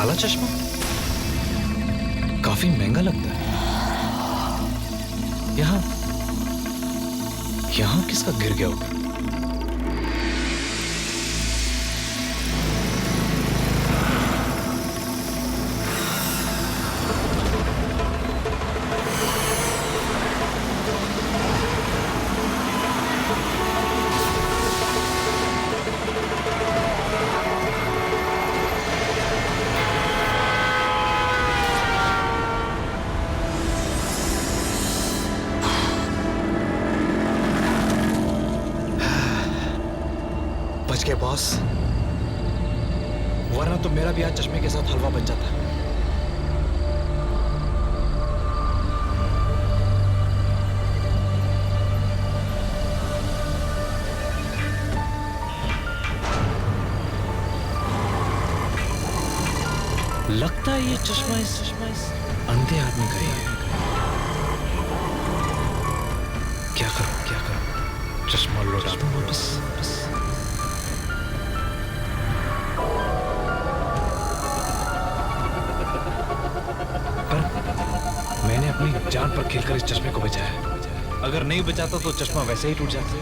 काला चश्मा काफी महंगा लगता है। यहाँ यहाँ किसका गिर गया होगा? बच गए बॉस, वरना तो मेरा भी आज चश्मे के साथ हलवा बन जाता। लगता है ये चश्मा इस अंधे आदमी का ही है। क्या करूं चश्मा लौटा दूं वापस? मैंने अपनी जान पर खेलकर इस चश्मे को बचाया। अगर नहीं बचाता तो चश्मा वैसे ही टूट जाता।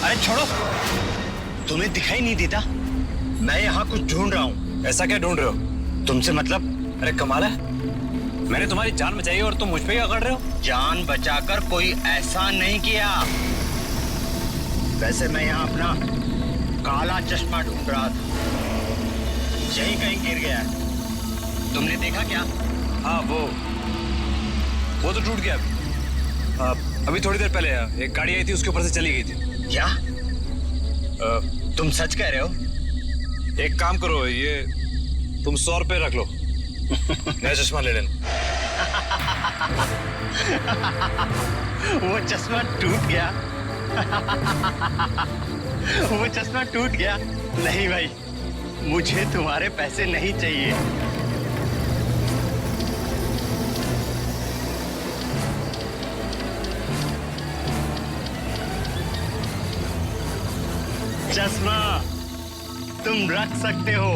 अरे छोड़ो, तुम्हें दिखाई नहीं देता? मैं यहाँ कुछ ढूंढ रहा हूँ। ऐसा क्या ढूंढ रहे हो? तुमसे मतलब? अरे कमाल है, मैंने तुम्हारी जान बचाई और तुम मुझ पे ही अकड़ रहे हो? जान बचाकर कोई ऐसा नहीं किया। वैसे मैं यहाँ अपना काला चश्मा ढूंढ रहा था, यहीं कहीं गिर गया है। तुमने देखा क्या? हाँ, वो तो टूट गया। अभी थोड़ी देर पहले एक गाड़ी आई थी, उसके ऊपर से चली गई थी। क्या तुम सच कह रहे हो? एक काम करो, ये तुम 100 रुपये रख लो, नया चश्मा ले लेना। वो चश्मा टूट गया। वो चश्मा टूट गया। नहीं भाई, मुझे तुम्हारे पैसे नहीं चाहिए। चश्मा तुम रख सकते हो।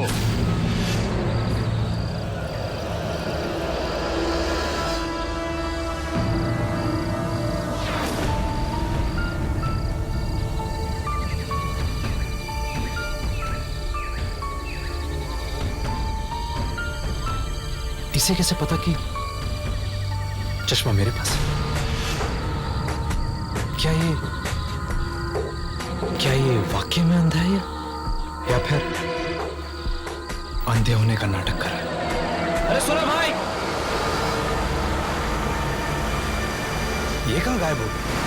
इसे कैसे पता कि चश्मा मेरे पास है? क्या ये वाकई में अंधा है या फिर अंधे होने का नाटक कर रहा है? अरे सुनो भाई, ये कहां गायब हो गया?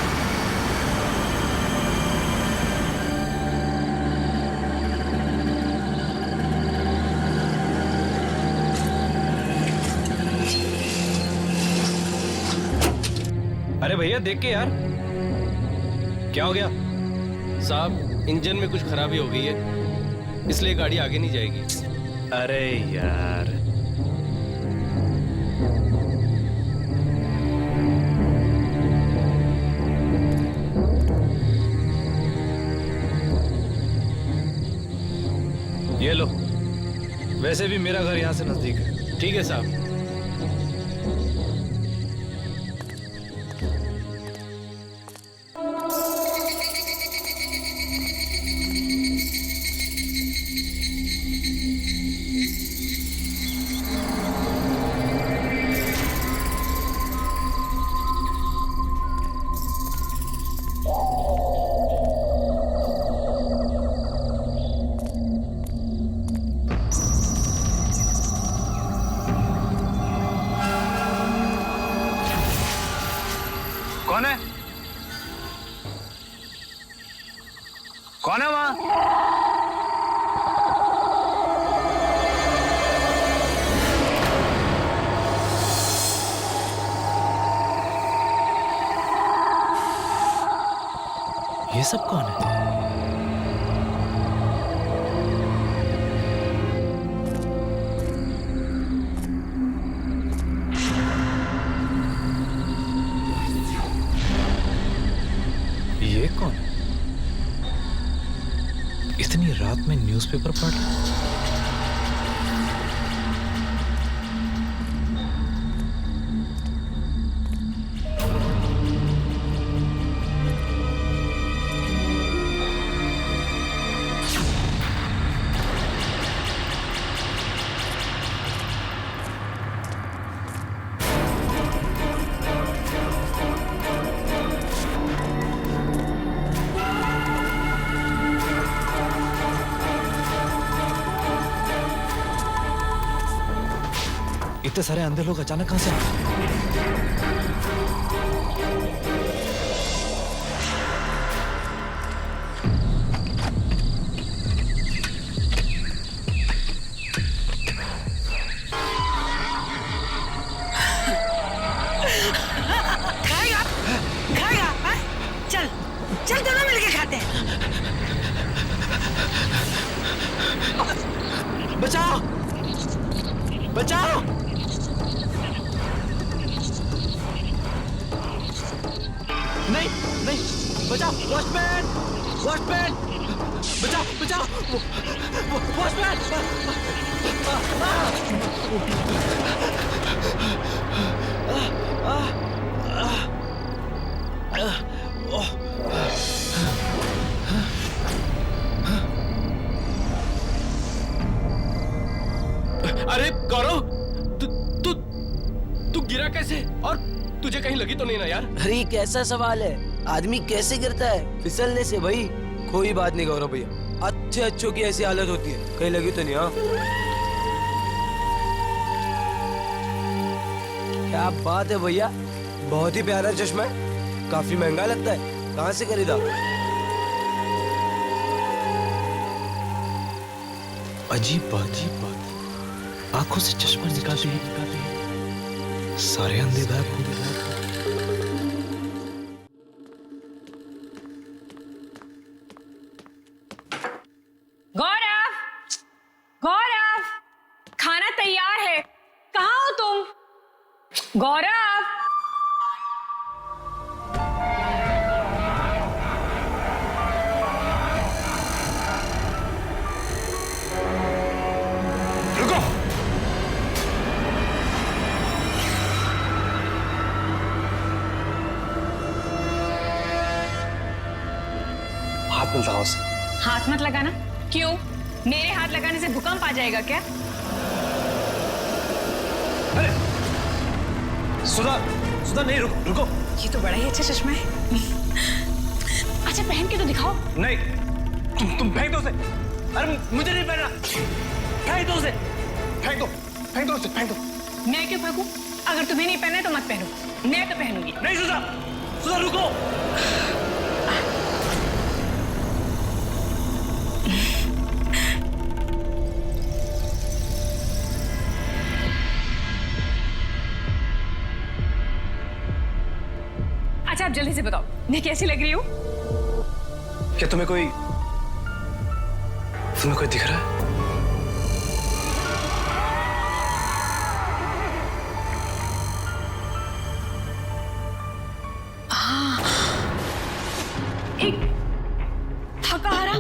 अरे भैया देख के यार, क्या हो गया? साहब, इंजन में कुछ खराबी हो गई है, इसलिए गाड़ी आगे नहीं जाएगी। अरे यार, ये लो, वैसे भी मेरा घर यहां से नजदीक है। ठीक है साहब। कौन है? कौन है वहां? ये सब कौन है? न्यूज़पेपर पढ़ रहा है। इतने सारे अंधे लोग अचानक कहां से आ गए? खाएगा खाएगा हाँ? चल चल दोनों मिलके खाते हैं। बचाओ बचाओ नहीं नहीं बचाओ वॉचमैन वॉचमैन बचाओ बचाओ वॉचमैन अरे गौरव, तू तू तू गिरा कैसे? और तुझे कहीं लगी तो नहीं ना यार? अरे ये कैसा सवाल है? आदमी कैसे गिरता है? फिसलने से भाई। कोई बात नहीं गौरव भैया, अच्छे अच्छों की ऐसी हालत होती है, कहीं लगी तो नहीं? हाँ क्या बात है भैया, बहुत ही प्यारा चश्मा है, काफी महंगा लगता है, कहाँ से खरीदा? अजीब बात, आंखों से चश्मा निकालते ही सारे अंधे गायब हो गए। गौरव, गौरव, खाना तैयार है, कहाँ हो तुम? गौरव, रुको। हाथ मिलता है उसे। हाथ मत लगाना। क्यों? मेरे हाथ लगाने से भूकंप आ जाएगा क्या? अरे सुधा, सुधा नहीं, रुको। ये तो बड़ा ही अच्छा चश्मा है। अच्छा पहन के तो दिखाओ। नहीं, तुम फेंक दो उसे। अरे मुझे नहीं पहनना, फेंक दो उसे, फेंक दो उसे, फेंक दो। मैं क्यों फेंकूं? अगर तुम्हें नहीं पहना है तो मत पहनो, मैं तो पहनूंगी। नहीं सुधा, सुधा रुको। अच्छा आप जल्दी से बताओ, मैं कैसी लग रही हूँ? क्या तुम्हें कोई दिख रहा है? एक थकाहारा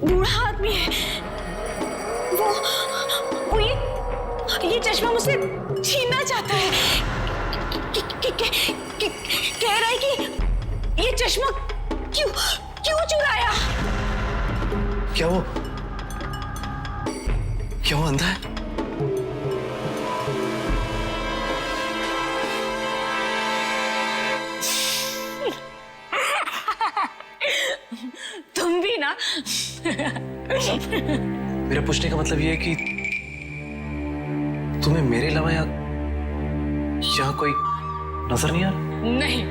बूढ़ा आदमी है, वो ये चश्मा मुझसे छीनना चाहता है। कह रहा है कि ये चश्मा क्यों चुराया? क्या वो अंधा है? तुम भी ना। मेरा पूछने का मतलब ये है कि तुम्हें मेरे अलावा यहाँ कोई नजर नहीं आ रहा? नहीं,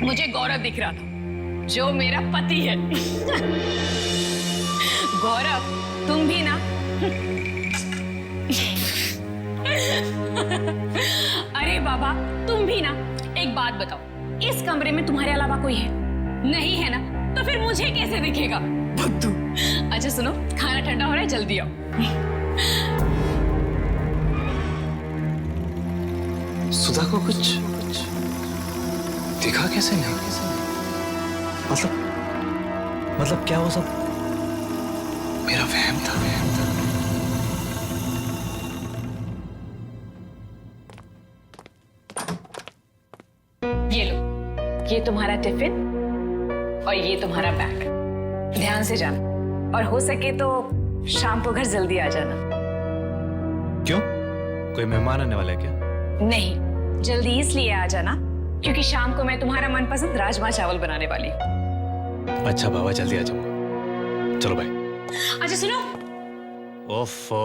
मुझे गौरव दिख रहा था, जो मेरा पति है। गौरव, तुम भी ना। अरे बाबा, तुम भी ना। एक बात बताओ, इस कमरे में तुम्हारे अलावा कोई है? नहीं है ना, तो फिर मुझे कैसे दिखेगा? बुद्धू। अच्छा सुनो, खाना ठंडा हो रहा है, जल्दी आओ। सुधा को कुछ दिखा कैसे नहीं? मतलब क्या वो सब मेरा वहम था। ये लो, ये तुम्हारा टिफिन और ये तुम्हारा बैग। ध्यान से जाना और हो सके तो शाम को घर जल्दी आ जाना। क्यों? कोई मेहमान आने वाला है क्या? नहीं, जल्दी इसलिए आ जाना क्योंकि शाम को मैं तुम्हारा मनपसंद राजमा चावल बनाने वाली हूँ। अच्छा बाबा, जल्दी आ जाऊंगा। चलो बाय। अच्छा सुनो, ओफो,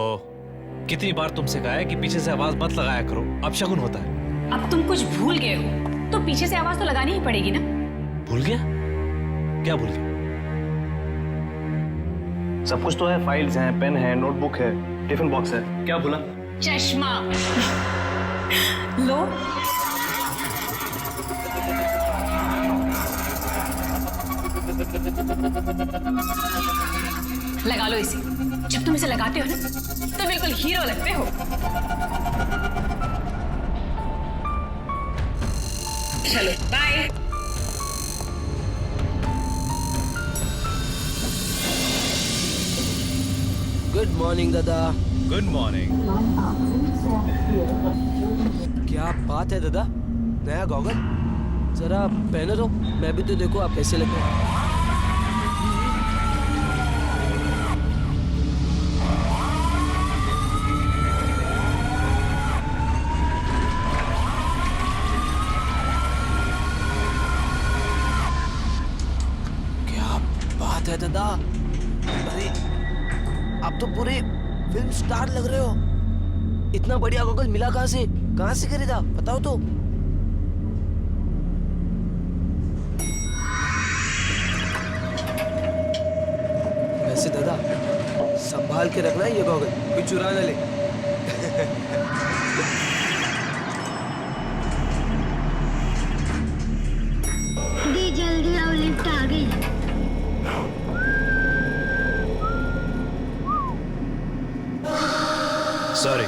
कितनी बार तुमसे कहा है कि पीछे से आवाज मत लगाया करो, अपशगुन होता है। अब तुम कुछ भूल गए हो तो पीछे से आवाज तो लगानी ही पड़ेगी ना। भूल गया? क्या भूल गया? सब कुछ तो है, फाइल्स हैं, पेन है, नोटबुक है, टिफिन बॉक्स है। क्या भूला? चश्मा लो। लगा लो इसे। जब तुम इसे लगाते हो ना तो बिल्कुल हीरो लगते हो। चलो बाय। गुड मॉर्निंग दादा। Good morning. क्या बात है दादा, नया गॉगल जरा पहनो तो मैं भी तो देखो आप कैसे लग रहे हैं। क्या बात है दादा, अरे आप तो पूरे फिल्म स्टार लग रहे हो। इतना बढ़िया गॉगल मिला कहाँ से खरीदा बताओ तो। वैसे दादा संभाल के रखना है ये गॉगल, कोई चुरा ना ले। दी जल्दी आओ, लिफ्ट आ गई। सॉरी।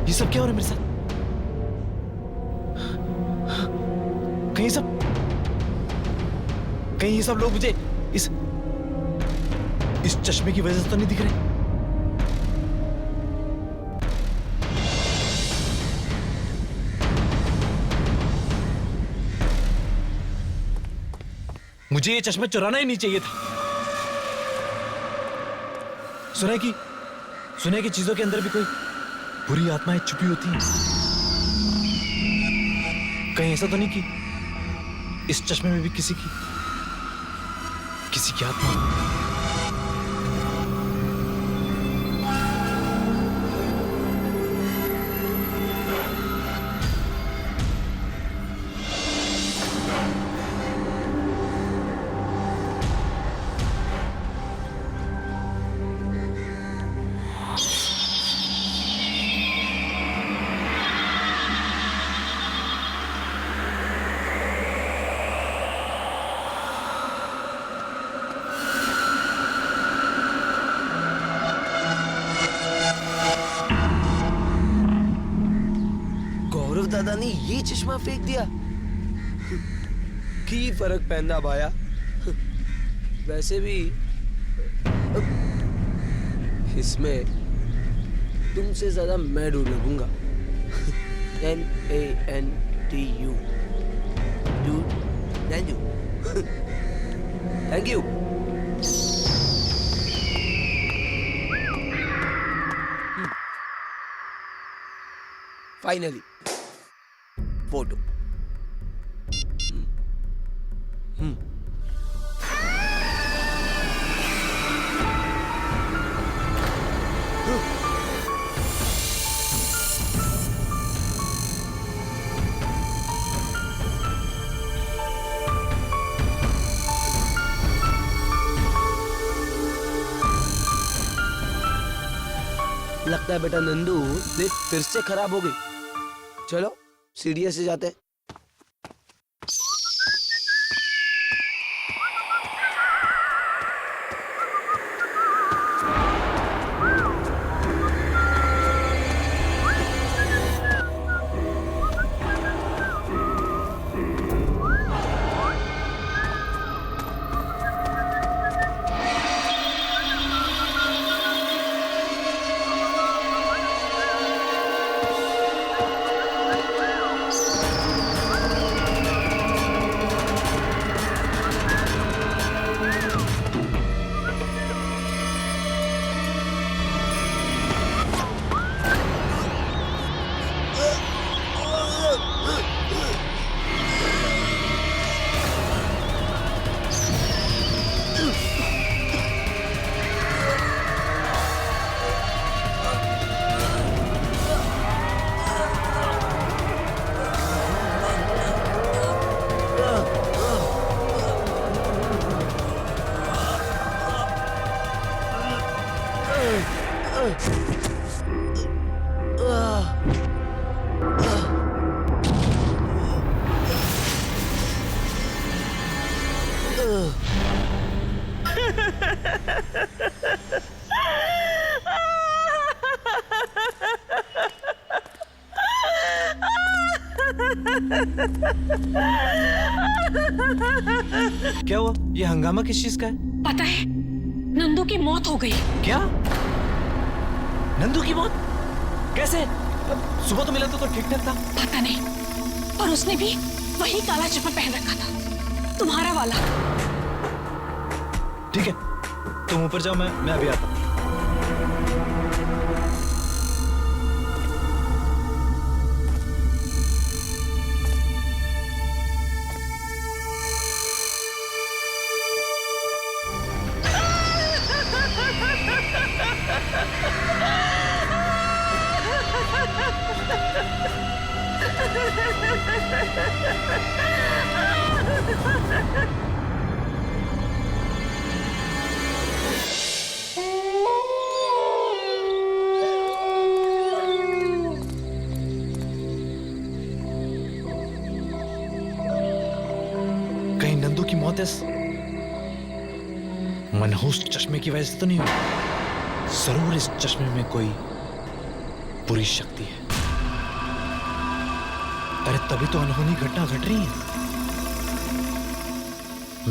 ये सब क्या हो रहा है मेरे साथ? कहीं ये सब लोग मुझे इस चश्मे की वजह से तो नहीं दिख रहे? मुझे ये चश्मा चुराना ही नहीं चाहिए था। सुना है कि चीजों के अंदर भी कोई बुरी आत्माएं छुपी होती हैं। कहीं ऐसा तो नहीं कि इस चश्मे में भी किसी की आत्मा। दादा ने ये चश्मा फेंक दिया। की फर्क पैंदा भाया। वैसे भी इसमें तुमसे ज्यादा मैं ढूंढ लगूंगा। NANTU thank you. Thank you. Finally photo. लगता है बेटा नंदू लिफ्ट फिर से खराब हो गई। चलो सीढ़ियों से जाते हैं। क्या हुआ? ये हंगामा किस चीज का है? पता है, नंदू की मौत हो गई। क्या? नंदू की मौत? कैसे? सुबह तो मिला तो ठीक ठाक था। पता नहीं, पर उसने भी वही काला चप्पल पहन रखा था, तुम्हारा वाला। ठीक है, तुम ऊपर जाओ, मैं अभी आता हूँ। कहीं नंदू की मौत इस मनहूस चश्मे की वजह से तो नहीं हुई? जरूर इस चश्मे में कोई बुरी शक्ति है। अरे तभी तो अनहोनी घटना घट रही है।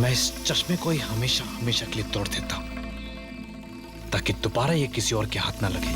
मैं इस चश्मे को ही हमेशा हमेशा के लिए तोड़ देता हूं, ताकि दोबारा ये किसी और के हाथ ना लगे।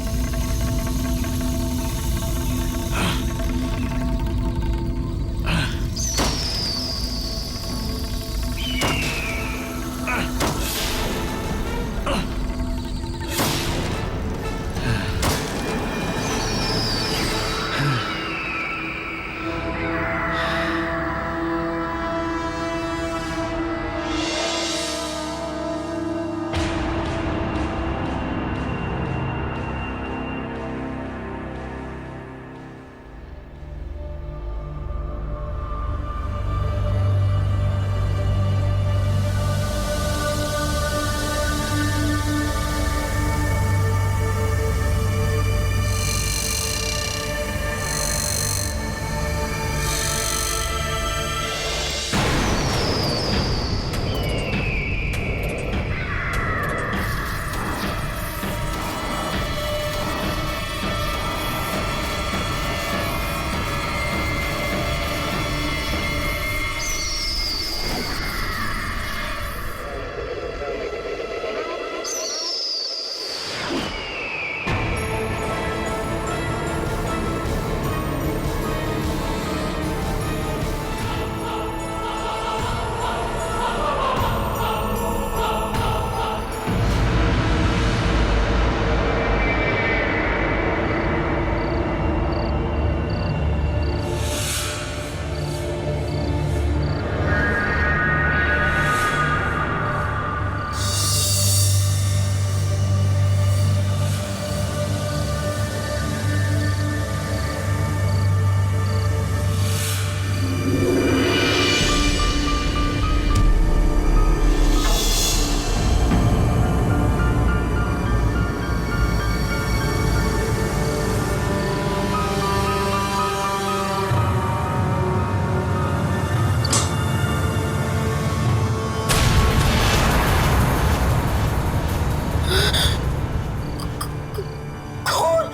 कौन?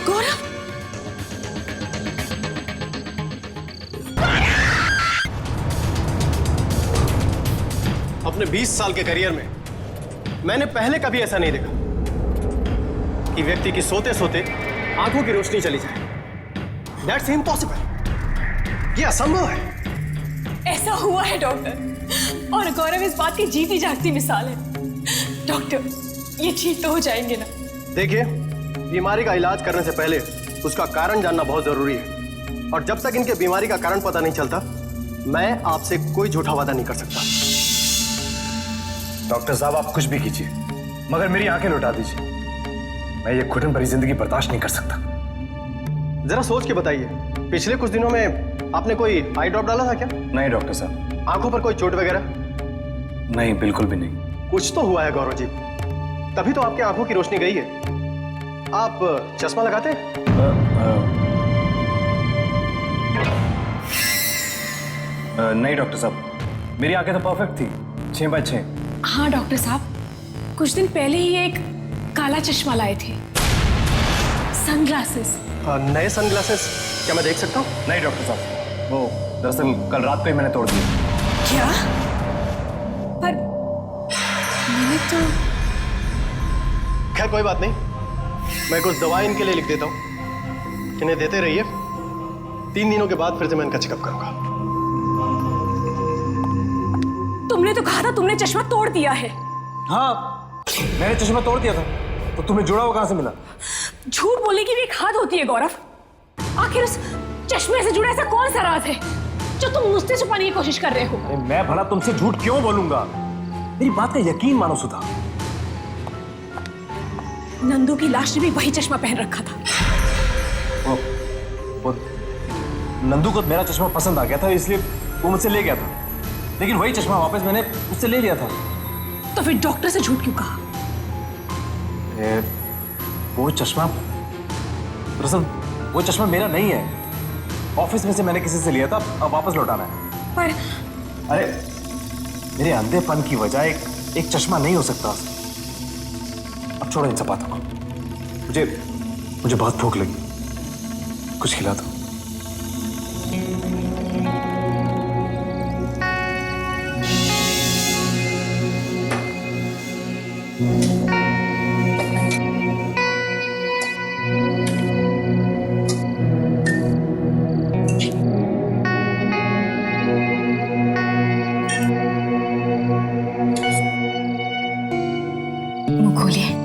गौरव? अपने 20 साल के करियर में मैंने पहले कभी ऐसा नहीं देखा कि व्यक्ति की सोते सोते आंखों की रोशनी चली जाए। That's impossible। ये असंभव है। ऐसा हुआ है डॉक्टर, और गौरव इस बात की जीती जागती मिसाल है। डॉक्टर, ये ठीक तो हो जाएंगे ना? देखिए, बीमारी का इलाज करने से पहले उसका कारण जानना बहुत जरूरी है, और जब तक इनके बीमारी का कारण पता नहीं चलता, मैं आपसे कोई झूठा वादा नहीं कर सकता। डॉक्टर साहब, आप कुछ भी कीजिए, मगर मेरी आंखें लौटा दीजिए। मैं ये घुटन भरी जिंदगी बर्दाश्त नहीं कर सकता। जरा सोच के बताइए, पिछले कुछ दिनों में आपने कोई आई ड्रॉप डाला था क्या? नहीं डॉक्टर साहब। आंखों पर कोई चोट वगैरह? नहीं, बिल्कुल भी नहीं। कुछ तो हुआ है गौरव जी, तभी तो आपकी आंखों की रोशनी गई है। आप चश्मा लगाते हैं? नहीं डॉक्टर साहब, मेरी आंखें तो परफेक्ट थी, 6/6। हाँ डॉक्टर साहब, कुछ दिन पहले ही एक काला चश्मा लाए थे, सनग्लासेस। नए सनग्लासेस क्या मैं देख सकता हूँ? नहीं डॉक्टर साहब, वो दरअसल कल रात को ही मैंने तोड़ दिया। क्या? पर मैंने तो... खैर कोई बात नहीं, मैं कुछ दवाई इनके लिए लिख देता हूँ, इन्हें देते रहिए। 3 दिनों के बाद फिर से मैं इनका चेकअप करूंगा। तुमने तो कहा था तुमने चश्मा तोड़ दिया है। हाँ, मैंने चश्मा तोड़ दिया था, तो तुम्हें जुड़ा हुआ कहां से मिला? झूठ बोलने की भी एक हद होती है गौरव। आखिर उस चश्मे से जुड़ा ऐसा कौन सा राज है जो तुम मुझसे छुपाने की कोशिश कर रहे हो? अरे मैं भला तुमसे झूठ क्यों बोलूंगा? मेरी बात का यकीन मानो सुधा। नंदू की लाश ने भी वही चश्मा पहन रखा था। वो नंदू को मेरा चश्मा पसंद आ गया था, इसलिए वो मुझसे ले गया था, लेकिन वही चश्मा वापस मैंने उससे ले लिया था। तो फिर डॉक्टर से झूठ क्यों कहा? वो चश्मा, दरअसल वो चश्मा मेरा नहीं है, ऑफिस में से मैंने किसी से लिया था, अब वापस लौटाना है। पर अरे मेरे अंधेपन की वजह एक चश्मा नहीं हो सकता। अब छोड़ो इन सब बातों को, मुझे बहुत भूख लगी, कुछ खिला दो। मुंह खोलिए।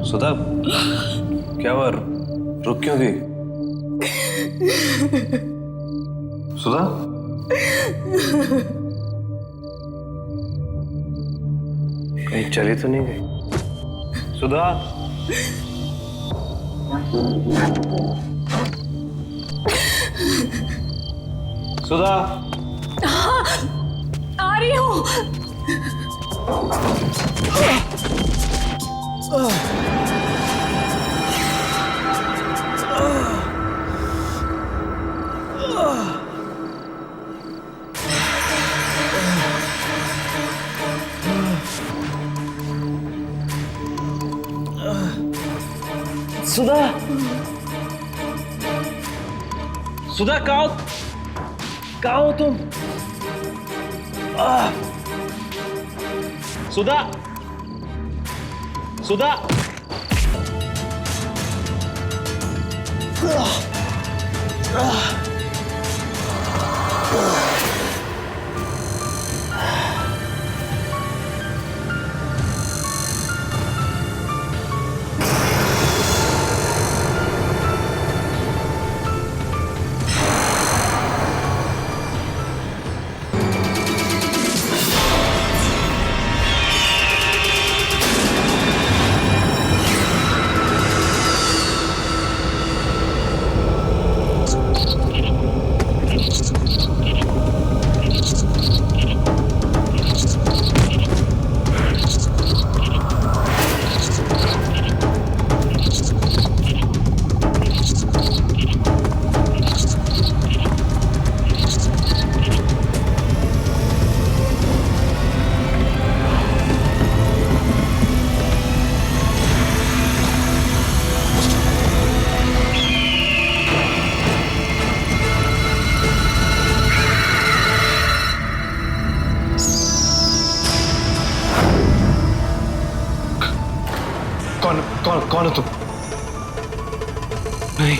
सुधा, क्या हुआ? रुक क्यों गई? सुधा, कहीं चली तो नहीं गई? सुधा, सुधा, आ रही हूँ। सुधा, सुधा कहाँ हो तुम? सुधा, सुधा, कौन हो तुम? नहीं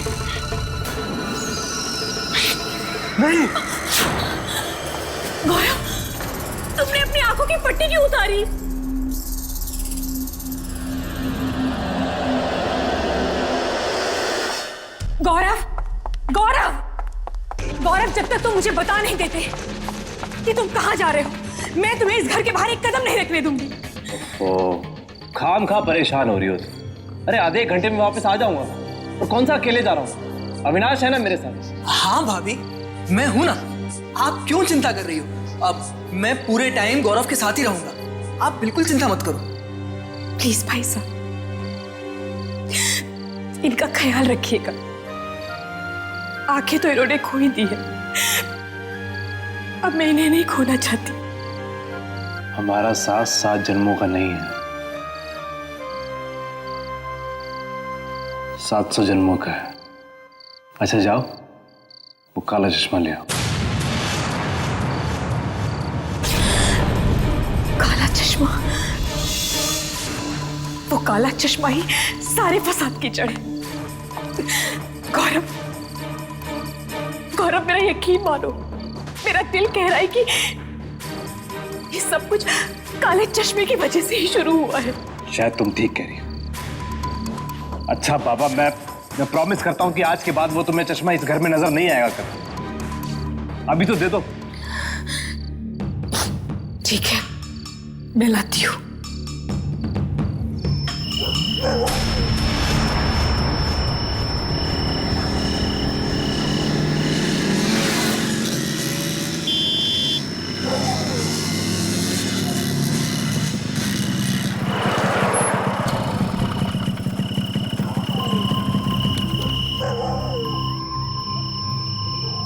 नहीं गौरव, तुमने अपनी आंखों की पट्टी क्यों उतारी? गौरव, गौरव, गौरव, जब तक तुम मुझे बता नहीं देते कि तुम कहां जा रहे हो, मैं तुम्हें इस घर के बाहर एक कदम नहीं रखने दूंगी। खाम खा परेशान हो रही हो तुम। अरे आधे एक घंटे में वापस आ जाऊंगा। और कौन सा अकेले जा रहा हूँ? अविनाश है ना मेरे साथ। हाँ भाभी, मैं हूं ना। आप क्यों चिंता कर रही हो? अब मैं पूरे टाइम गौरव के साथ ही रहूंगा। आप बिल्कुल चिंता मत करो। प्लीज भाई साहब, इनका ख्याल रखिएगा। आंखें तो इन्होंने खो ही दी है, अब मैं इन्हें नहीं खोना चाहती। हमारा साथ 7 जन्मों का नहीं है, 700 जन्मों का है। अच्छा जाओ, वो काला चश्मा ले आओ। काला चश्मा? वो काला चश्मा ही सारे फसाद की जड़ है। गौरव, गौरव, मेरा यकीन मानो, मेरा दिल कह रहा है कि ये सब कुछ काले चश्मे की वजह से ही शुरू हुआ है। शायद तुम ठीक कह रही हो। अच्छा बाबा, मैं प्रॉमिस करता हूं कि आज के बाद वो तुम्हें चश्मा इस घर में नजर नहीं आएगा कर। अभी तो दे दो। ठीक है, मैं लाती हूँ।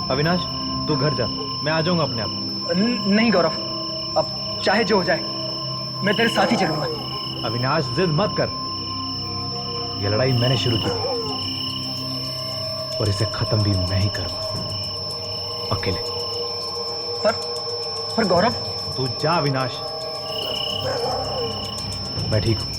अविनाश, तू घर जा, मैं आ जाऊंगा अपने आप। नहीं गौरव, अब चाहे जो हो जाए मैं तेरे साथ ही चलूंगा। अविनाश, जिद मत कर। ये लड़ाई मैंने शुरू की थी और इसे खत्म भी मैं ही करूंगा, अकेले। पर गौरव, तू जा अविनाश, मैं ठीक हूं।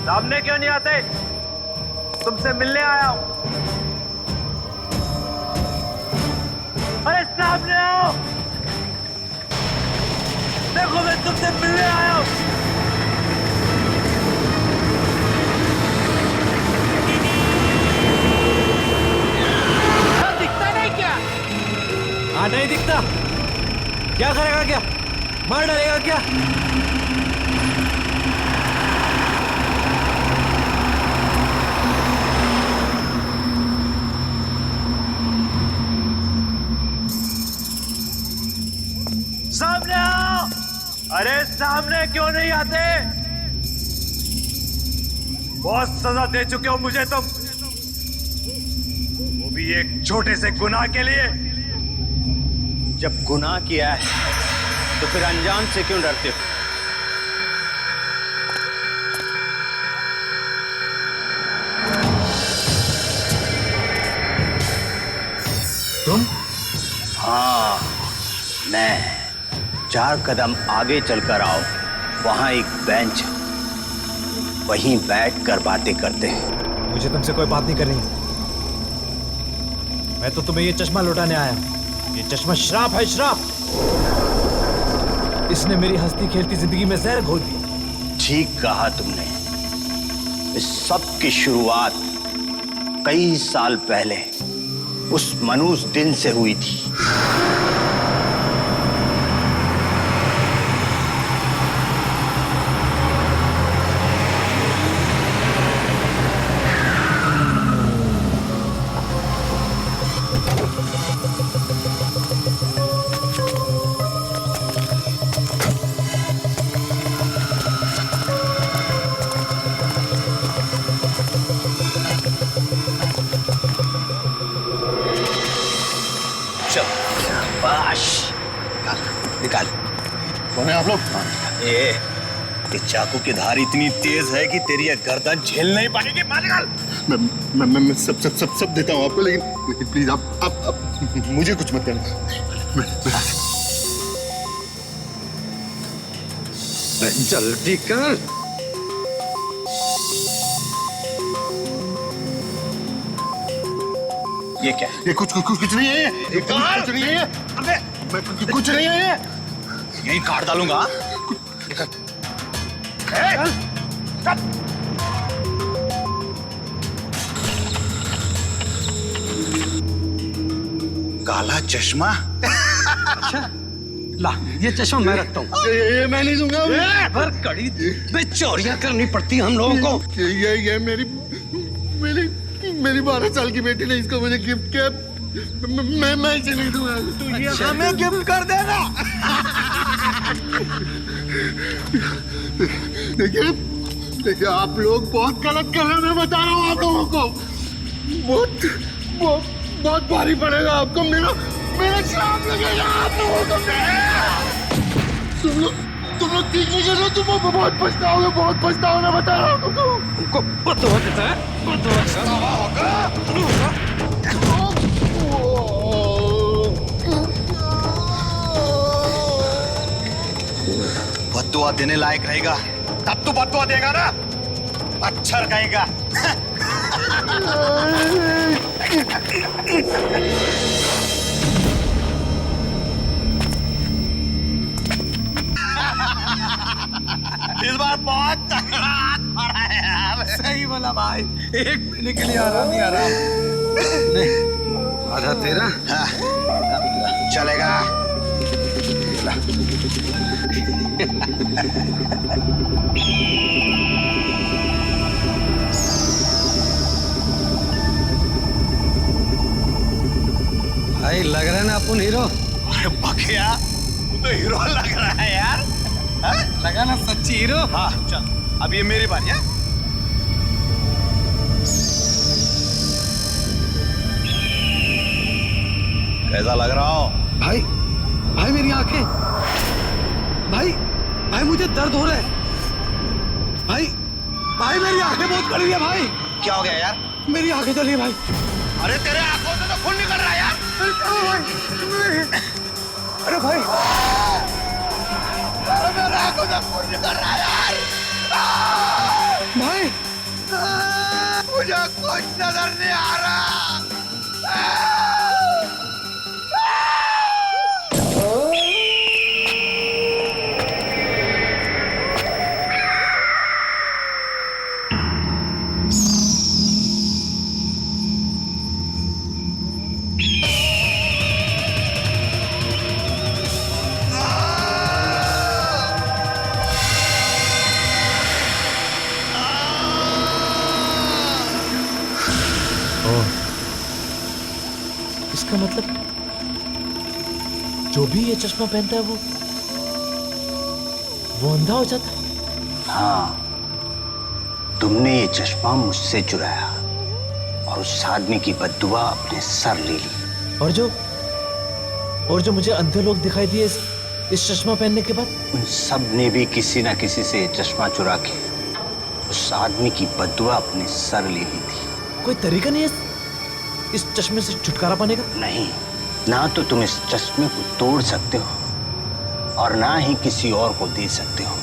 सामने क्यों नहीं आते? तुमसे मिलने आया हूं। अरे सामने आओ, देखो मैं तुमसे मिलने आया हूं। दिखता नहीं क्या? हाँ, नहीं दिखता। क्या करेगा? क्या मार डालेगा क्या? सामने आओ। अरे सामने क्यों नहीं आते? बहुत सजा दे चुके हो मुझे तुम, वो भी एक छोटे से गुनाह के लिए। जब गुनाह किया है तो फिर अंजाम से क्यों डरते हो? तुम? हाँ, मैं। 4 कदम आगे चलकर आओ, वहां एक बेंच है, वहीं बैठकर बातें करते हैं। मुझे तुमसे कोई बात नहीं करनी। मैं तो तुम्हें ये चश्मा लौटाने आया। ये चश्मा श्राप है, श्राप। इसने मेरी हंसती खेलती जिंदगी में जहर घोल दिया। ठीक कहा तुमने। इस सब की शुरुआत कई साल पहले उस मनूस दिन से हुई थी। शाबाश। निकाल निकाल। कौन है आप लोग? ये चाकू की धार इतनी तेज है कि तेरी ये गर्दन झेल नहीं पाएगी। मार निकाल। मैं सब देता हूँ आपको, लेकिन प्लीज आप मुझे कुछ मत करना। जल्दी कर। ये क्या? ये कुछ नहीं है। ये कुछ नहीं है। अबे कुछ नहीं है। यही काट डालूंगा। काला चश्मा। ला, ये चश्मा मैं रखता हूँ। ये मैं नहीं दूंगा। हर कड़ी बेचौरियां करनी पड़ती हम लोगों को। ये मेरी 12 साल की बेटी ने इसको मुझे गिफ्ट किया। मैं इसे नहीं दूंगा। तो ये हमें गिफ्ट कर देना। देखिए आप लोग बहुत गलत कर रहे हैं। मैं बता रहा हूँ आप लोगों को। बहुत भारी पड़ेगा आपको। मेरा श्राप लगेगा आप लोगों को। तुम लोग ठीक नहीं कर रहे हो। तुम बहुत पछताओगे। मैं बता रहा हूँ उनको बदुआ देता है। बदुआ देने लायक रहेगा तब तो बदुआ देगा ना। अच्छा कहेगा। इस बार बहुत तगड़ा हाथ मारा है यार। सही बोला भाई। एक महीने के लिए आराम ही आराम। नहीं, आधा तेरा। हाँ, चलेगा। भाई लग रहा है ना अपन हीरो। अरे बखिया, तू तो हीरो लग रहा है यार। लगा ना सच्ची हीरो। हाँ चल, अब ये मेरी बारी है। कैसा लग रहा हो? भाई मेरी आंखें। भाई मुझे दर्द हो रहा है। भाई मेरी आंखें बहुत बड़ी है भाई। क्या हो गया यार? मेरी आंखें चली है भाई। अरे तेरे आंखों से तो खून निकल रहा है यार। अरे भाई, अरे मेरे आंखों से खून निकल रहा है यार। भाई मुझे कुछ नजर नहीं आ रहा। इसका मतलब जो भी ये चश्मा पहनता है वो अंधा हो जाता है। हाँ, तुमने ये चश्मा मुझसे चुराया और उस आदमी की बद्दुआ अपने सर ले ली। और जो मुझे अंधे लोग दिखाई दिए इस चश्मा पहनने के बाद, उन सब ने भी किसी ना किसी से ये चश्मा चुरा के उस आदमी की बद्दुआ अपने सर ले ली थी। कोई तरीका नहीं है इस चश्मे से छुटकारा पाने का? नहीं, ना तो तुम इस चश्मे को तोड़ सकते हो और ना ही किसी और को दे सकते हो।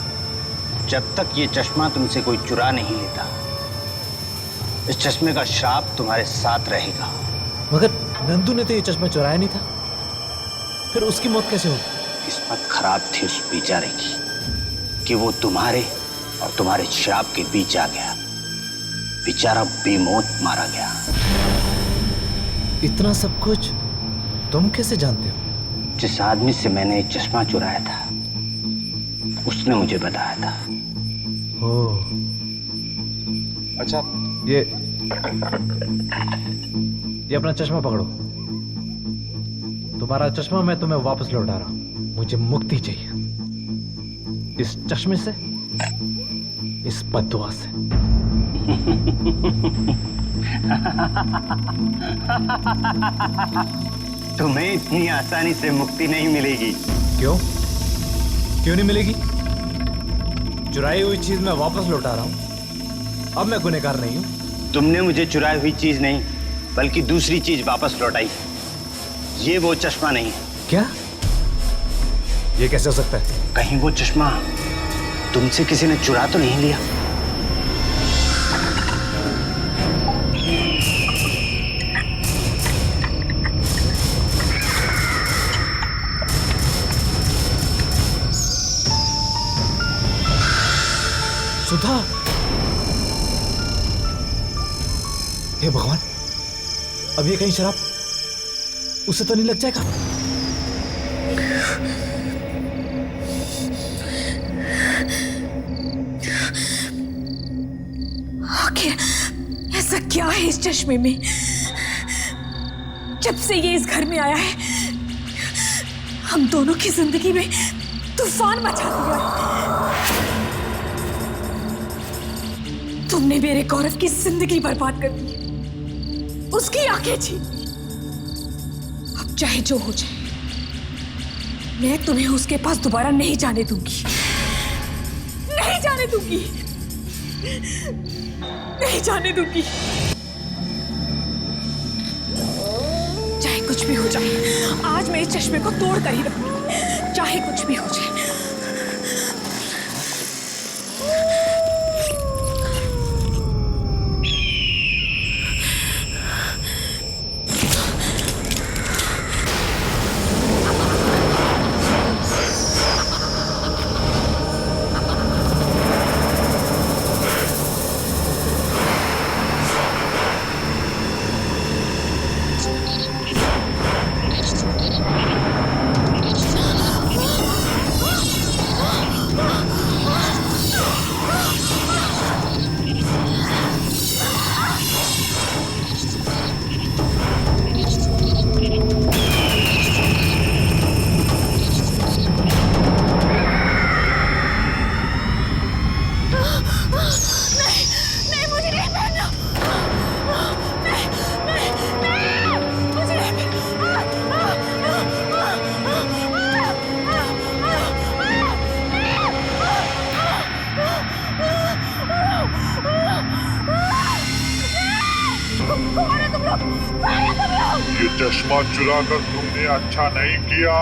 जब तक ये चश्मा तुमसे कोई चुरा नहीं लेता, इस चश्मे का श्राप तुम्हारे साथ रहेगा। मगर नंदू ने तो ये चश्मा चुराया नहीं था, फिर उसकी मौत कैसे हो? किस्मत खराब थी उस बेचारे की कि वो तुम्हारे और तुम्हारे श्राप के बीच आ गया। बेचारा बेमौत मारा गया। इतना सब कुछ तुम कैसे जानते हो? जिस आदमी से मैंने ये चश्मा चुराया था उसने मुझे बताया था। ओ, अच्छा ये अपना चश्मा पकड़ो। तुम्हारा चश्मा मैं तुम्हें वापस लौटा रहा हूं। मुझे मुक्ति चाहिए इस चश्मे से, इस बद्दुआ से। तुम्हें इतनी आसानी से मुक्ति नहीं मिलेगी। क्यों? क्यों नहीं मिलेगी? चुराई हुई चीज मैं वापस लौटा रहा हूं। अब मैं गुनहगार नहीं हूं। तुमने मुझे चुराई हुई चीज नहीं बल्कि दूसरी चीज वापस लौटाई। ये वो चश्मा नहीं है। क्या? ये कैसे हो सकता है? कहीं वो चश्मा तुमसे किसी ने चुरा तो नहीं लिया? सुधा! हे भगवान, अब ये कहीं शराब उससे तो नहीं लग जाएगा? आखिर ऐसा क्या है इस चश्मे में? जब से ये इस घर में आया है हम दोनों की जिंदगी में तूफान मचा दिया है। तुमने मेरे गौरव की जिंदगी बर्बाद कर दी, उसकी आंखें छीन। अब चाहे जो हो जाए मैं तुम्हें उसके पास दोबारा नहीं जाने दूंगी, नहीं जाने दूंगी, नहीं जाने दूंगी। चाहे कुछ भी हो जाए आज मैं इस चश्मे को तोड़ कर ही रहूंगी, चाहे कुछ भी हो जाए। ये चश्मा चुरा कर तुमने अच्छा नहीं किया,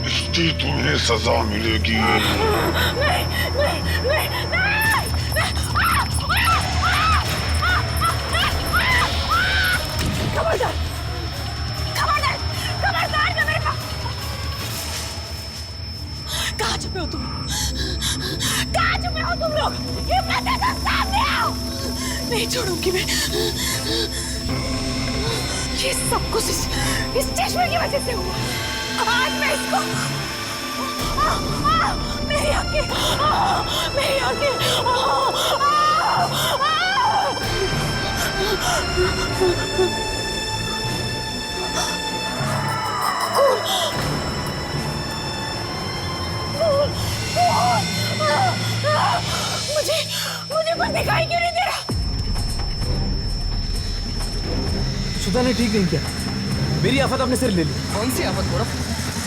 इसकी तुम्हें सजा मिलेगी। खबरदार, खबरदार, खबरदार ना मेरे पास। कहाँ छुपे हो तुम? कहाँ छुपे हो तुम लोग? ये पता तो सामने आओ। नहीं छोड़ूंगी मैं। ये सब कुछ इस चश्मे की वजह से हुआ। आज मैं इसको मेरी आंखें, मेरी आंखें। मुझे कुछ दिखाई क्यों नहीं दे रहा? सुधा ने ठीक नहीं किया, मेरी आफत अपने सिर ले ली। कौन सी आफत गौरव?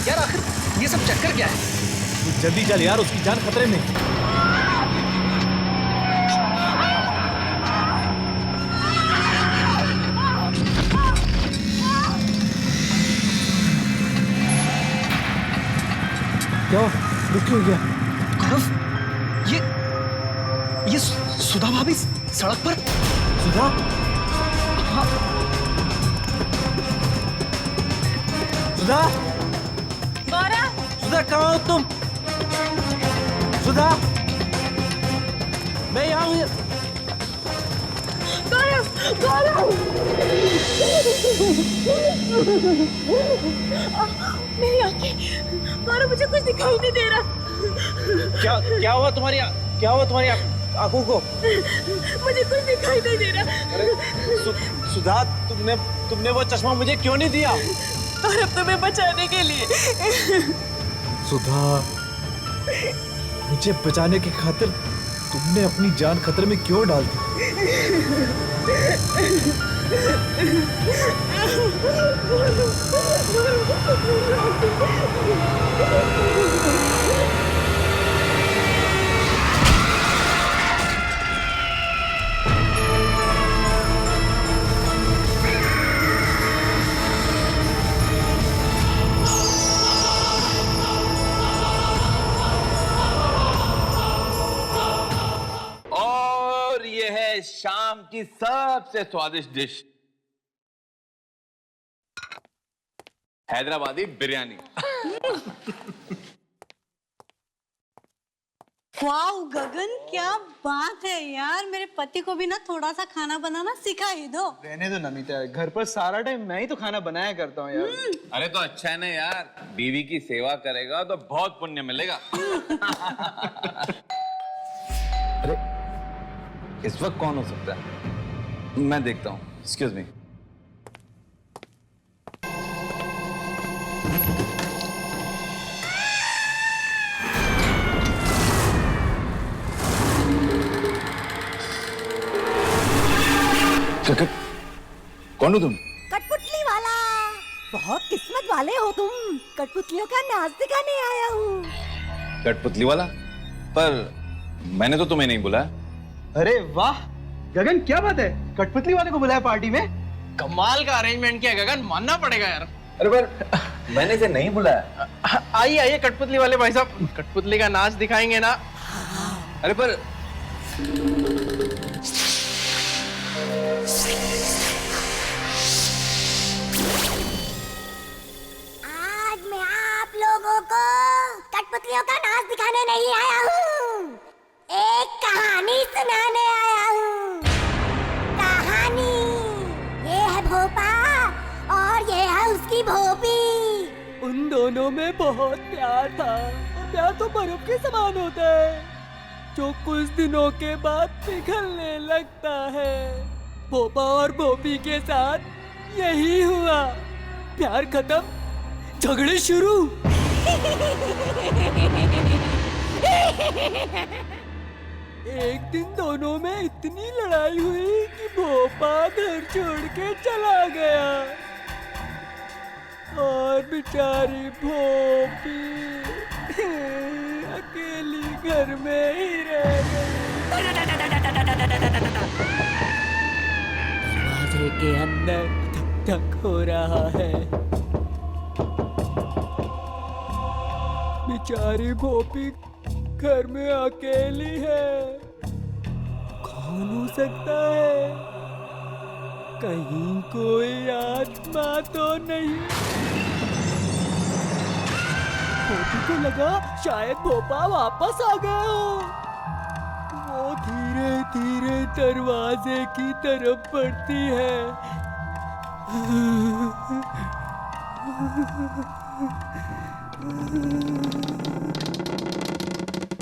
यार आखिर ये सब चक्कर क्या है? तू जल्दी चल यार, उसकी जान खतरे में। क्या हुआ? रुक क्यों गया? गौरव, ये सुधा भाभी सड़क पर। सुधा? हाँ। सुधा? सुधा कहाँ हो तुम? सुधा? मैं यहाँ हूँ। गौरव, गौरव! मेरी आंखें, गौरव मुझे कुछ दिखाई नहीं दे रहा। क्या हुआ तुम्हारी आंखों को? मुझे कुछ दिखाई नहीं दे रहा। सुधा, तुमने वो चश्मा मुझे क्यों नहीं दिया? और अब तुम्हें बचाने के लिए। सुधा, मुझे बचाने की खातिर तुमने अपनी जान खतरे में क्यों डाल दी? और ये है शाम की सबसे स्वादिष्ट डिश, हैदराबादी बिरयानी। वाओ गगन, क्या बात है यार। मेरे पति को भी ना थोड़ा सा खाना बनाना सिखा ही दो। रहने दो नमिता, घर पर सारा टाइम मैं ही तो खाना बनाया करता हूँ यार। अरे तो अच्छा है ना यार, बीवी की सेवा करेगा तो बहुत पुण्य मिलेगा। अरे इस वक्त कौन हो सकता है? मैं देखता हूँ। Excuse me. कौन हो तुम? कठपुतली वाला। बहुत किस्मत वाले हो तुम। कठपुतलियों का नाच दिखाने आया हूँ। कठपुतली वाला? पर मैंने तो तुम्हें नहीं बुलाया। अरे वाह गगन, क्या बात है, कठपुतली वाले को बुलाया पार्टी में। कमाल का अरेंजमेंट किया गगन, मानना पड़ेगा यार। अरे पर मैंने इसे नहीं बुलाया। आइए आइए कठपुतली वाले भाई साहब, कठपुतली का नाच दिखाएंगे ना। अरे पर आज मैं आप लोगों को कठपुतलियों का नाच दिखाने नहीं आया हूँ, एक कहानी सुनाने आया हूँ। कहानी ये है भोपा और ये है उसकी भोपी। उन दोनों में बहुत प्यार था। प्यार तो बर्फ के समान होता है जो कुछ दिनों के बाद पिघलने लगता है। भोपा और भोपी के साथ यही हुआ। प्यार खत्म, झगड़े शुरू। एक दिन दोनों में इतनी लड़ाई हुई कि भोपा घर छोड़ के चला गया और बेचारी भोपी अकेली घर में ही रह गई। दरवाजे के अंदर धक धक हो रहा है। बेचारी भोपी घर में अकेली है। कौन हो सकता है? कहीं कोई आत्मा तो नहीं? भोपी को लगा शायद भोपा वापस आ गया हो। वो धीरे धीरे दरवाजे की तरफ बढ़ती है।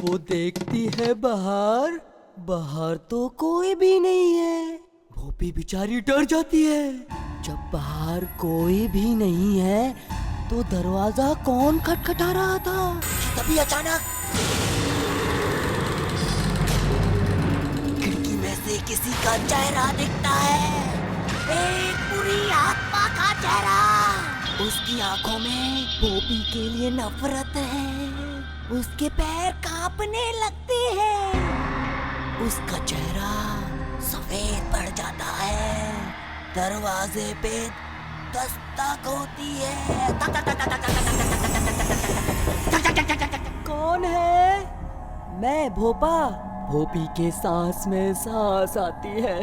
वो देखती है बाहर, बाहर तो कोई भी नहीं है। भोपी बेचारी डर जाती है। जब बाहर कोई भी नहीं है तो दरवाजा कौन खटखटा रहा था? तभी अचानक खिड़की में से किसी का चेहरा दिखता है। एक बुरी आत्मा का चेहरा। उसकी आंखों में भोपी के लिए नफरत है। उसके पैर कांपने लगते हैं। उसका चेहरा सफेद पड़ जाता है। दरवाजे पे दस्तक होती है। कौन है? मैं भोपा। भोपी के सांस में सांस आती है।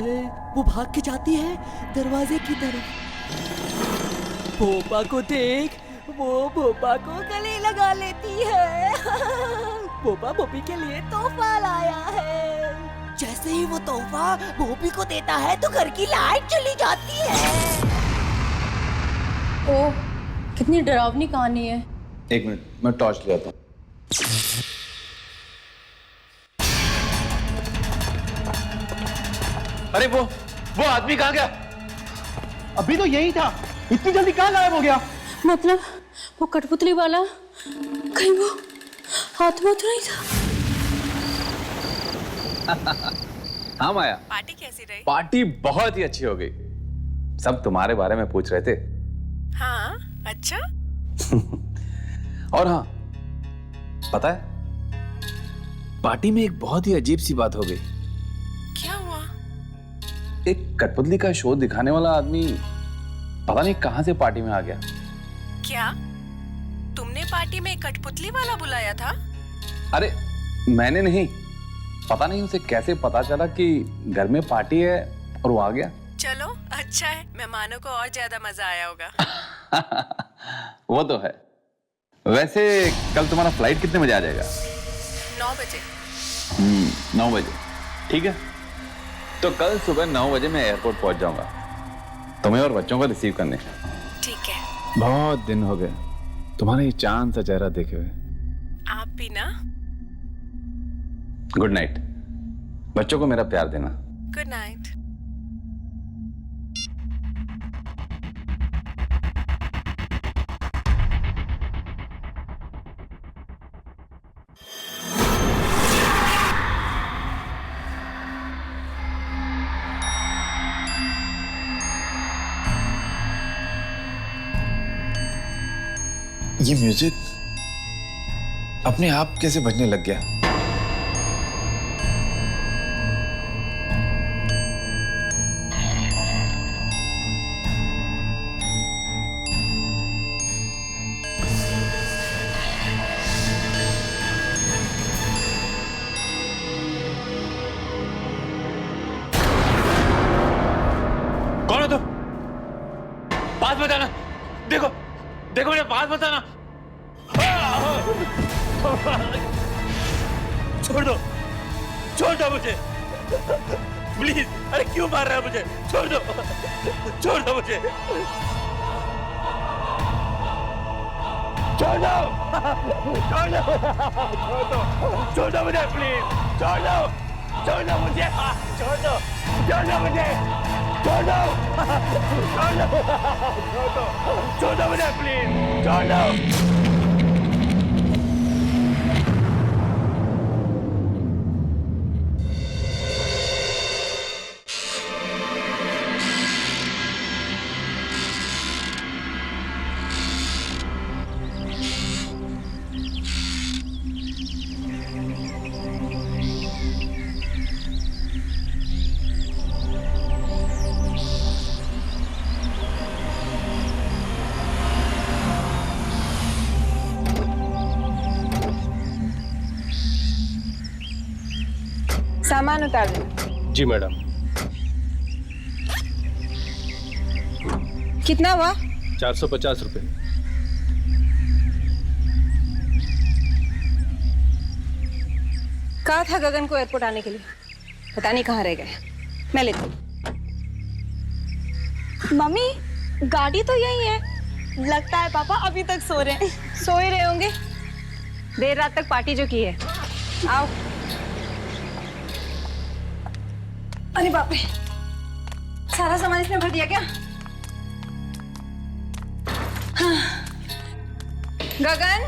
वो भाग के जाती है दरवाजे की तरफ। भोपा को देख वो भोपा को गले लगा लेती है। भोपा भोपी के लिए तोहफा लाया है। जैसे ही वो तोहफा भोपी को देता है तो घर की लाइट चली जाती है। ओह, कितनी डरावनी कहानी है। एक मिनट, मैं टॉर्च ले आता हूँ। अरे वो आदमी कहाँ गया? अभी तो यही था, इतनी जल्दी कहाँ गायब हो गया? मतलब वो कठपुतली वाला कहीं वो आत्मा तो नहीं था? हाँ माया, पार्टी कैसी रही? पार्टी बहुत ही अच्छी हो गई। सब तुम्हारे बारे में पूछ रहे थे। हाँ, अच्छा। और हाँ, पता है पार्टी में एक बहुत ही अजीब सी बात हो गई। क्या हुआ? एक कठपुतली का शो दिखाने वाला आदमी पता नहीं कहां से पार्टी में आ गया। क्या तुमने पार्टी में कठपुतली वाला बुलाया था? अरे मैंने नहीं, पता नहीं उसे कैसे पता चला कि घर में पार्टी है और वो आ गया। चलो अच्छा है, मेहमानों को और ज्यादा मजा आया होगा। वो तो है। वैसे कल तुम्हारा फ्लाइट कितने बजे आ जाएगा? 9 बजे। 9 बजे, ठीक है। तो कल सुबह 9 बजे मैं एयरपोर्ट पहुंच जाऊंगा तुम्हें और बच्चों को रिसीव करने। ठीक है। बहुत दिन हो गए तुम्हारा ये चांद सा चेहरा देखे हुए। आप भी ना। Good night. बच्चों को मेरा प्यार देना। Good night. ये म्यूजिक अपने आप कैसे बजने लग गया? कौन हो तुम? बात बताना। देखो देखो मेरे बात बताना। छोड़ दो मुझे प्लीज। अरे क्यों मार रहा है मुझे? छोड़ दो मुझे। छोड़ दो मुझे प्लीज। छोड़ दो मुझे। प्लीज छोड़ दो। सामान उतार देना। जी मैडम। कितना हुआ? 450 रुपए। कहा था गगन को एयरपोर्ट आने के लिए, पता नहीं कहाँ रह गए। मैं लेती हूँ। मम्मी गाड़ी तो यही है। लगता है पापा अभी तक सो रहे हैं। सो ही रहे होंगे, देर रात तक पार्टी जो की है। आओ। अरे बाप रे, सारा सामान इसमें भर दिया क्या? हाँ। गगन,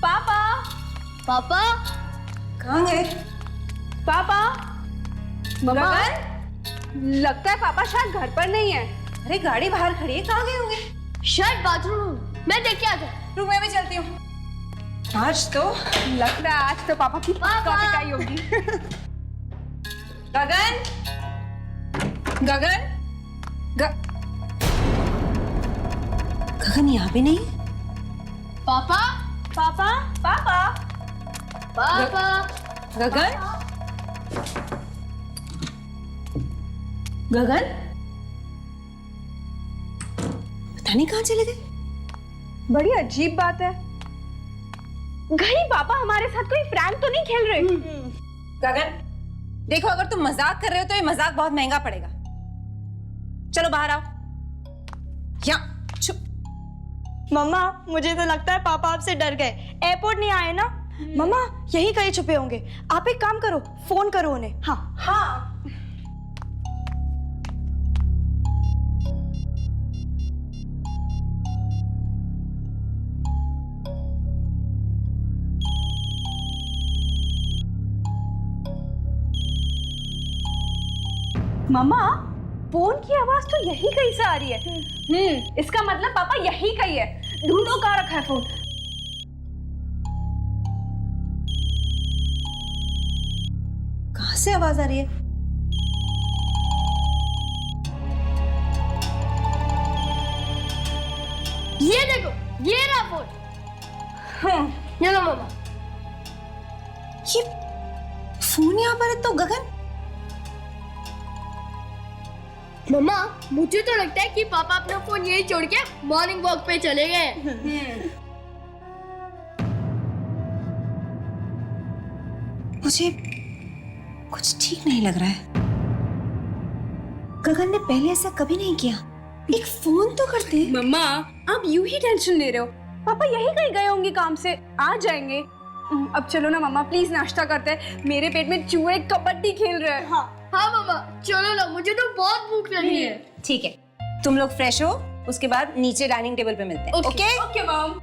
पापा कहाँ गए? पापा, गगन, लगता है पापा शायद घर पर नहीं है। अरे गाड़ी बाहर खड़ी है, कहाँ गए होंगे? शायद बाथरूम। मैं देख के आ जाऊँ। रूम में भी चलती हूँ। आज तो लगता है आज तो पापा की पक्का पिटाई होगी। गगन, गगन यहाँ भी नहीं। पापा गगन, पता नहीं कहाँ चले गए। बड़ी अजीब बात है। कहीं पापा हमारे साथ कोई प्रैंक तो नहीं खेल रहे? गगन देखो, अगर तुम मजाक कर रहे हो तो ये मजाक बहुत महंगा पड़ेगा। चलो बाहर आओ। यहाँ चुप। मम्मा मुझे तो लगता है पापा आपसे डर गए, एयरपोर्ट नहीं आए ना। मम्मा यहीं कहीं छुपे होंगे। आप एक काम करो, फोन करो उन्हें। हाँ। मम्मा फोन की आवाज तो यही कहीं से आ रही है। इसका मतलब पापा यही कहीं है। ढूंढो कहाँ रखा है फोन। कहाँ से आवाज आ रही है? ये देखो, ये रहा फोन। ये लो मामा। ये फोन यहाँ पर है तो गगन। मम्मा, मुझे तो लगता है कि पापा अपना फोन यही छोड़ के मॉर्निंग वॉक पे चले गए। मुझे कुछ ठीक नहीं लग रहा है। गगन ने पहले ऐसा कभी नहीं किया। एक फोन तो करते। मम्मा, आप यूं ही टेंशन ले रहे हो। पापा यही कहीं गए होंगे काम से, आ जाएंगे। अब चलो ना मम्मा, प्लीज नाश्ता करते हैं। मेरे पेट में चूहे कबड्डी खेल रहे हैं। हाँ मम्मा, चलो ना, मुझे तो बहुत भूख लगी है। ठीक है, तुम लोग फ्रेश हो, उसके बाद नीचे डाइनिंग टेबल पे मिलते हैं। Okay okay mom.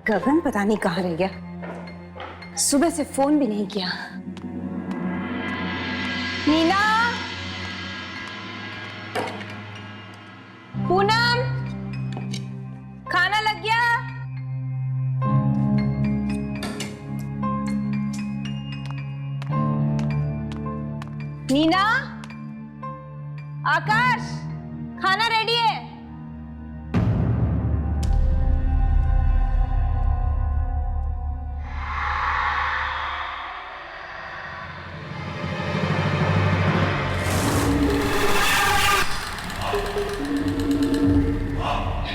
गगन पता नहीं कहाँ रह गया। सुबह से फोन भी नहीं किया। नीना, पूनम, खाना लग गया? नीना, आकाश, खाना रेडी है?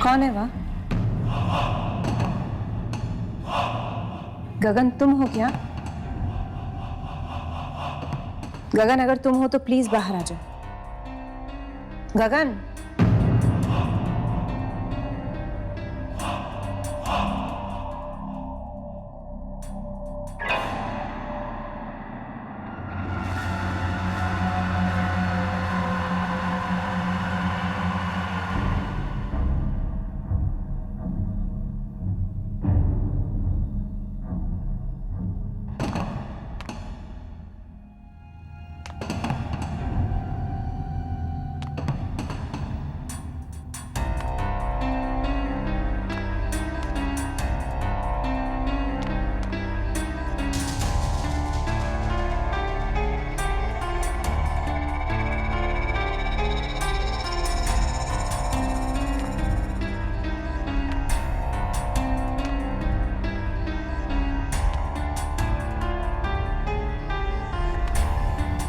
कौन है वह? गगन, तुम हो क्या? गगन, अगर तुम हो तो प्लीज बाहर आ जाओ। गगन,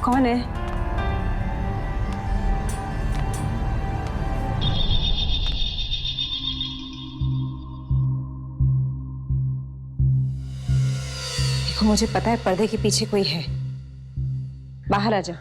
कौन है? देखो, मुझे पता है पर्दे के पीछे कोई है। बाहर आ जाओ।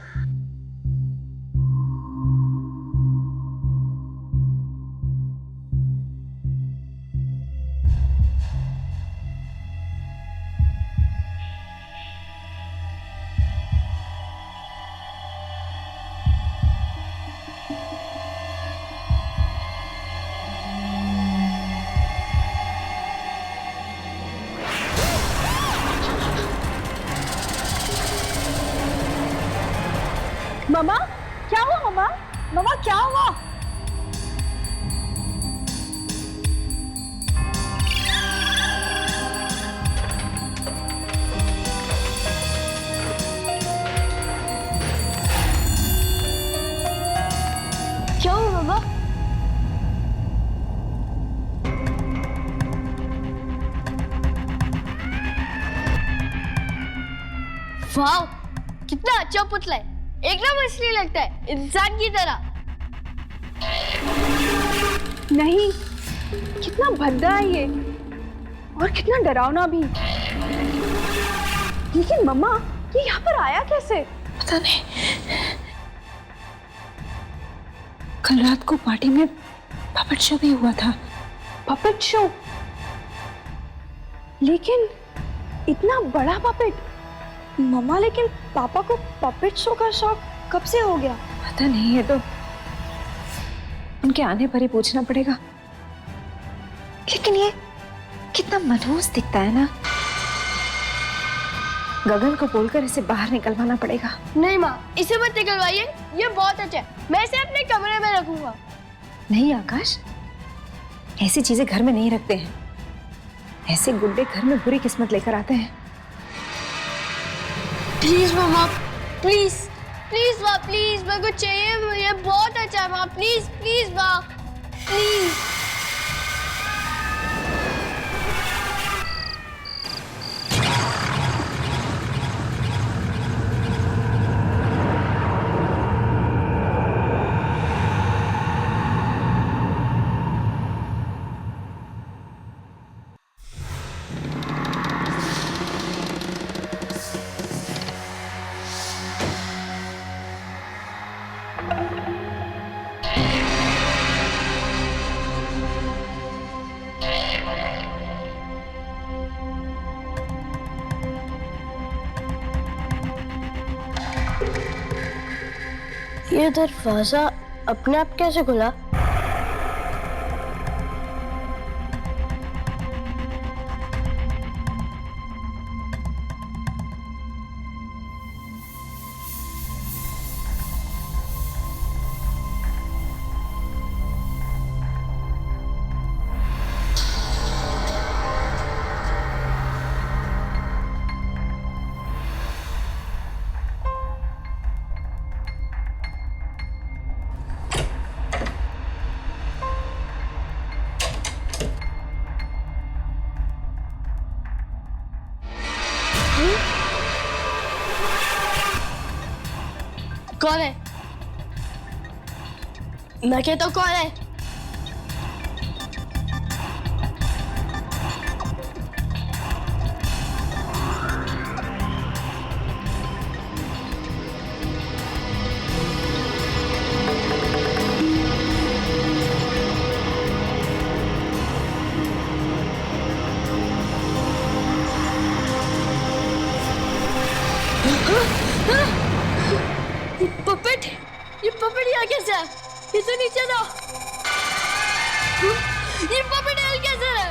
मम्मा, क्या हुआ मम्मा? मम्मा, क्या हुआ? क्या हुआ मम्मा? वाह, कितना अच्छा पुतला है। एकदम असली लगता है, इंसान की तरह। नहीं, कितना भद्दा है ये, और कितना डरावना भी। लेकिन मम्मा, ये यहाँ पर आया कैसे? पता नहीं। कल रात को पार्टी में पपेट शो भी हुआ था। Puppet show? लेकिन इतना बड़ा पपेट। मम्मा लेकिन पापा को पपेट शो का शौक कब से हो गया? पता नहीं है, तो उनके आने पर ही पूछना पड़ेगा। लेकिन ये कितना मनहूस दिखता है ना। गगन को बोलकर इसे बाहर निकलवाना पड़ेगा। नहीं माँ, इसे मत निकलवाइए, ये बहुत अच्छा है। मैं इसे अपने कमरे में रखूंगा। नहीं आकाश, ऐसी चीजें घर में नहीं रखते हैं। ऐसे गुड्डे घर में बुरी किस्मत लेकर आते हैं। प्लीज मामा, प्लीज प्लीज माँ, प्लीज मेरे को चाहिए, ये बहुत अच्छा है माँ। प्लीज प्लीज माँ, प्लीज। ये दरवाजा अपने आप कैसे खुला? कौन है? मैं कहता हूँ कौन है? ये पपेट यहाँ कैसे है? ये तो नीचे था। ये पपेट यहाँ कैसे है?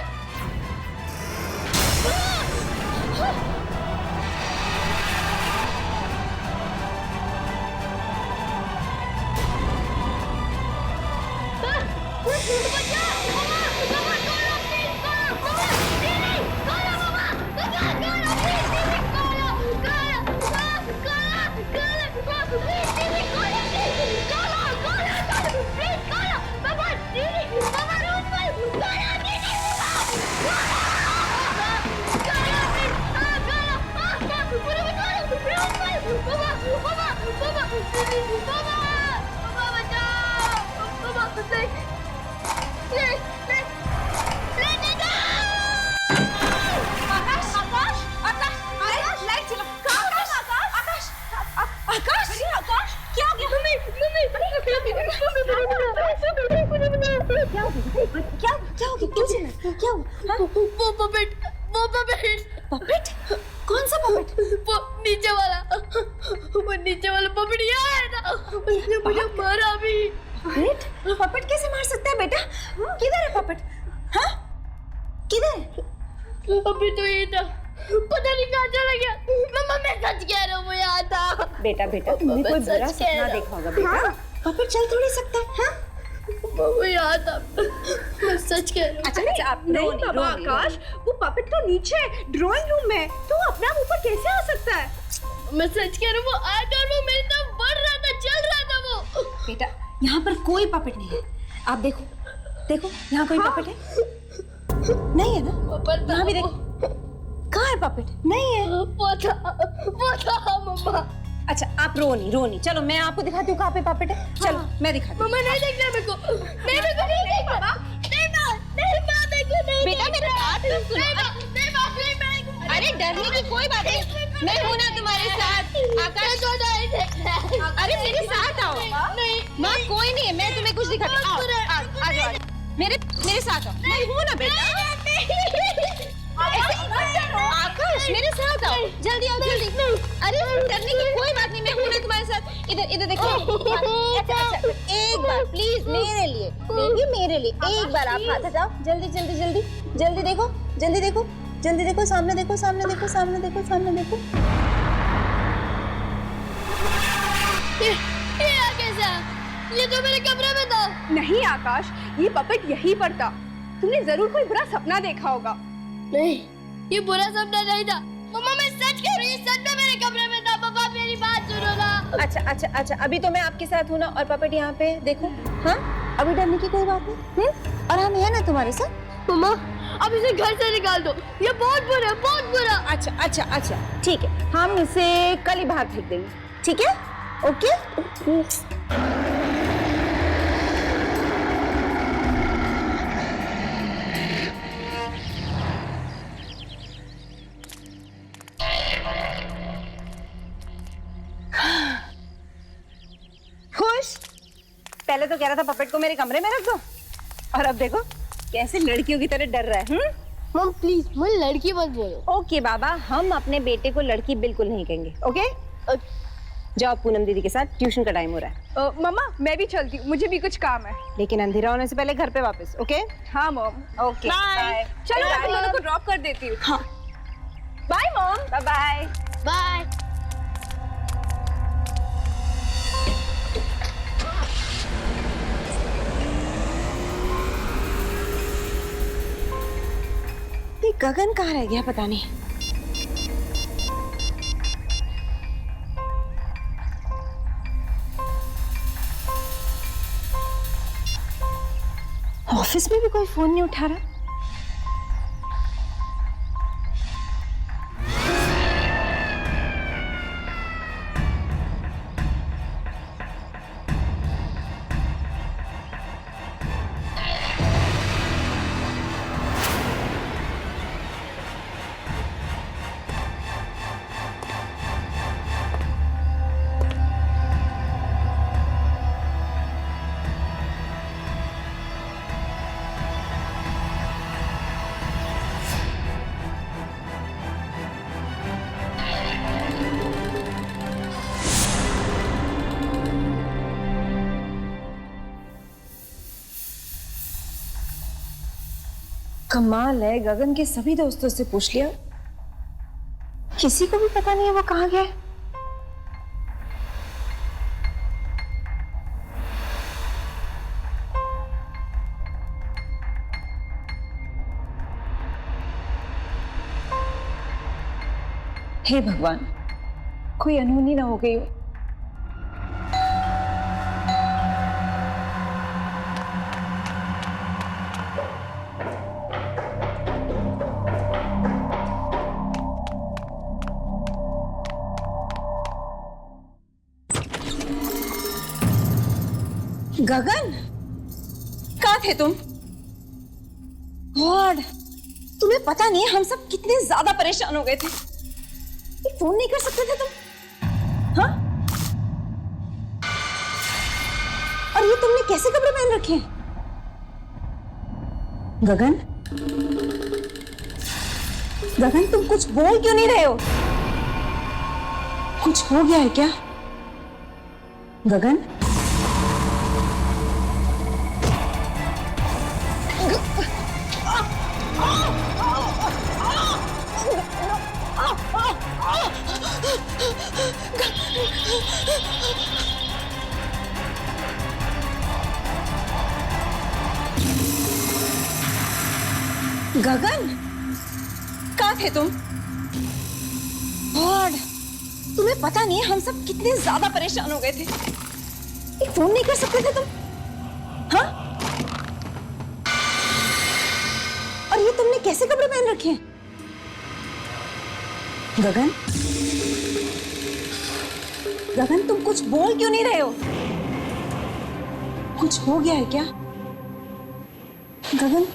पपेट? कौन सा पपेट? वो नीचे वाला पपेट यहाँ आया था। उसने मुझे मारा भी। पपेट? पपेट कैसे मार सकता है बेटा? किधर है पपेट? हाँ? किधर है? अभी तो ये था, पता नहीं कहाँ चला गया। मम्मा मैं सच कह रहा हूँ, वो यहाँ था। बेटा तुमने कोई बुरा सपना देखा होगा बेटा। पपेट चल थोड़ी सकता है। हाँ? वो यहाँ था, मैं सच कह रहा हूँ। अच्छा आप नहीं बाबा आकाश, वो पपेट तो नीचे ड्राइंग रूम में, तो अपना ऊपर कैसे आ सकता है? मैं सच कह रहा हूँ, वो आया था और वो मेरे तरफ बढ़ रहा था, चल रहा था वो। बेटा यहाँ पर कोई पपेट नहीं है। आप देखो यहाँ कोई पपेट है? नहीं है ना? यहाँ भी देखो। कहाँ है पपेट? नहीं है। वो था मम्मा। अच्छा आप रो नहीं, चलो मैं आपको दिखाती हूँ कहाँ पे पपेट है। चलो मैं दिखाती हूँ। मम्मा नहीं देखना मेरे को, नहीं बाबा, नहीं देखो, नहीं बेटा मेरी बात तो सुनो। अरे डरने की कोई बात नहीं, मैं हूँ ना तुम्हारे साथ। आकाश अरे मेरे साथ आओ। नहीं माँ कोई नहीं है, मैं तुम्हें कुछ दिखाती हूँ। आ जाओ। मेरे साथ आओ। मैं हूँ ना बेटा। आकाश मेरे साथ आओ, जल्दी आओ जल्दी। अरे डरने की कोई बात नहीं, मैं हूँ ना तुम्हारे साथ। इधर इधर देखो। अच्छा एक बार प्लीज मेरे लिए, बेबी मेरे लिए एक बार आप हाथ हटाओ। जल्दी जल्दी जल्दी जल्दी देखो, जल्दी देखो, जल्दी देखो, सामने देखो, सामने देखो, सामने देखो, सामने देखो। ये कैसा? ये तो मेरे कमरे में था। नहीं आकाश, ये पपेट यहीं पर था। तुमने जरूर कोई बुरा सपना देखा होगा। नहीं, ये बुरा सपना नहीं था। मम्मा मैं सच कह रही हूँ, सच में मेरे कमरे में था। पापा मेरी बात सुनो ना। अच्छा अभी तो मैं आपके साथ हूँ ना, और पपेट यहाँ पे देखो। हाँ अभी डरने की कोई बात नहीं। और हम हैं ना तुम्हारे साथ। मम्मा अब इसे घर से निकाल दो, ये बहुत बुरा, बहुत बुरा। अच्छा ठीक है, हम इसे कल ही बाहर फेंक देंगे, ठीक है? ओके। खुश? पहले तो कह रहा था पपेट को मेरे कमरे में रख दो, और अब देखो कैसे लड़कियों की तरह डर रहा है। मम प्लीज मुझे लड़की मत बोलो। ओके बाबा, हम अपने बेटे को लड़की बिल्कुल नहीं कहेंगे। ओके जाओ, पूनम दीदी के साथ ट्यूशन का टाइम हो रहा है। मम्मा मैं भी चलती हूँ, मुझे भी कुछ काम है। लेकिन अंधेरा होने से पहले घर पे वापस। ओके? हाँ मॉम। Okay bye. चलो मैं दोनों को ड्रॉप कर देती हूँ। हाँ bye mom. Bye bye. Bye. Gagan कहाँ रह गया पता नहीं। ऑफिस में भी कोई फोन नहीं उठा रहा। कमाल है, गगन के सभी दोस्तों से पूछ लिया, किसी को भी पता नहीं है वो कहाँ गया। हे भगवान, कोई अनहोनी ना हो गई हो। गगन कहाँ थे तुम? गॉड, तुम्हें पता नहीं हम सब कितने ज्यादा परेशान हो गए थे। फोन नहीं कर सकते थे तुम? हाँ? और ये तुमने कैसे कपड़े पहन रखे हैं? गगन, गगन तुम कुछ बोल क्यों नहीं रहे हो? कुछ हो गया है क्या? गगन? गगन कहाँ थे तुम? गॉड, तुम्हें पता नहीं हम सब कितने ज्यादा परेशान हो गए थे। एक फोन नहीं कर सकते थे तुम? हाँ? और ये तुमने कैसे कपड़े पहन रखे हैं? गगन, गगन तुम कुछ बोल क्यों नहीं रहे हो? कुछ हो गया है क्या? गगन?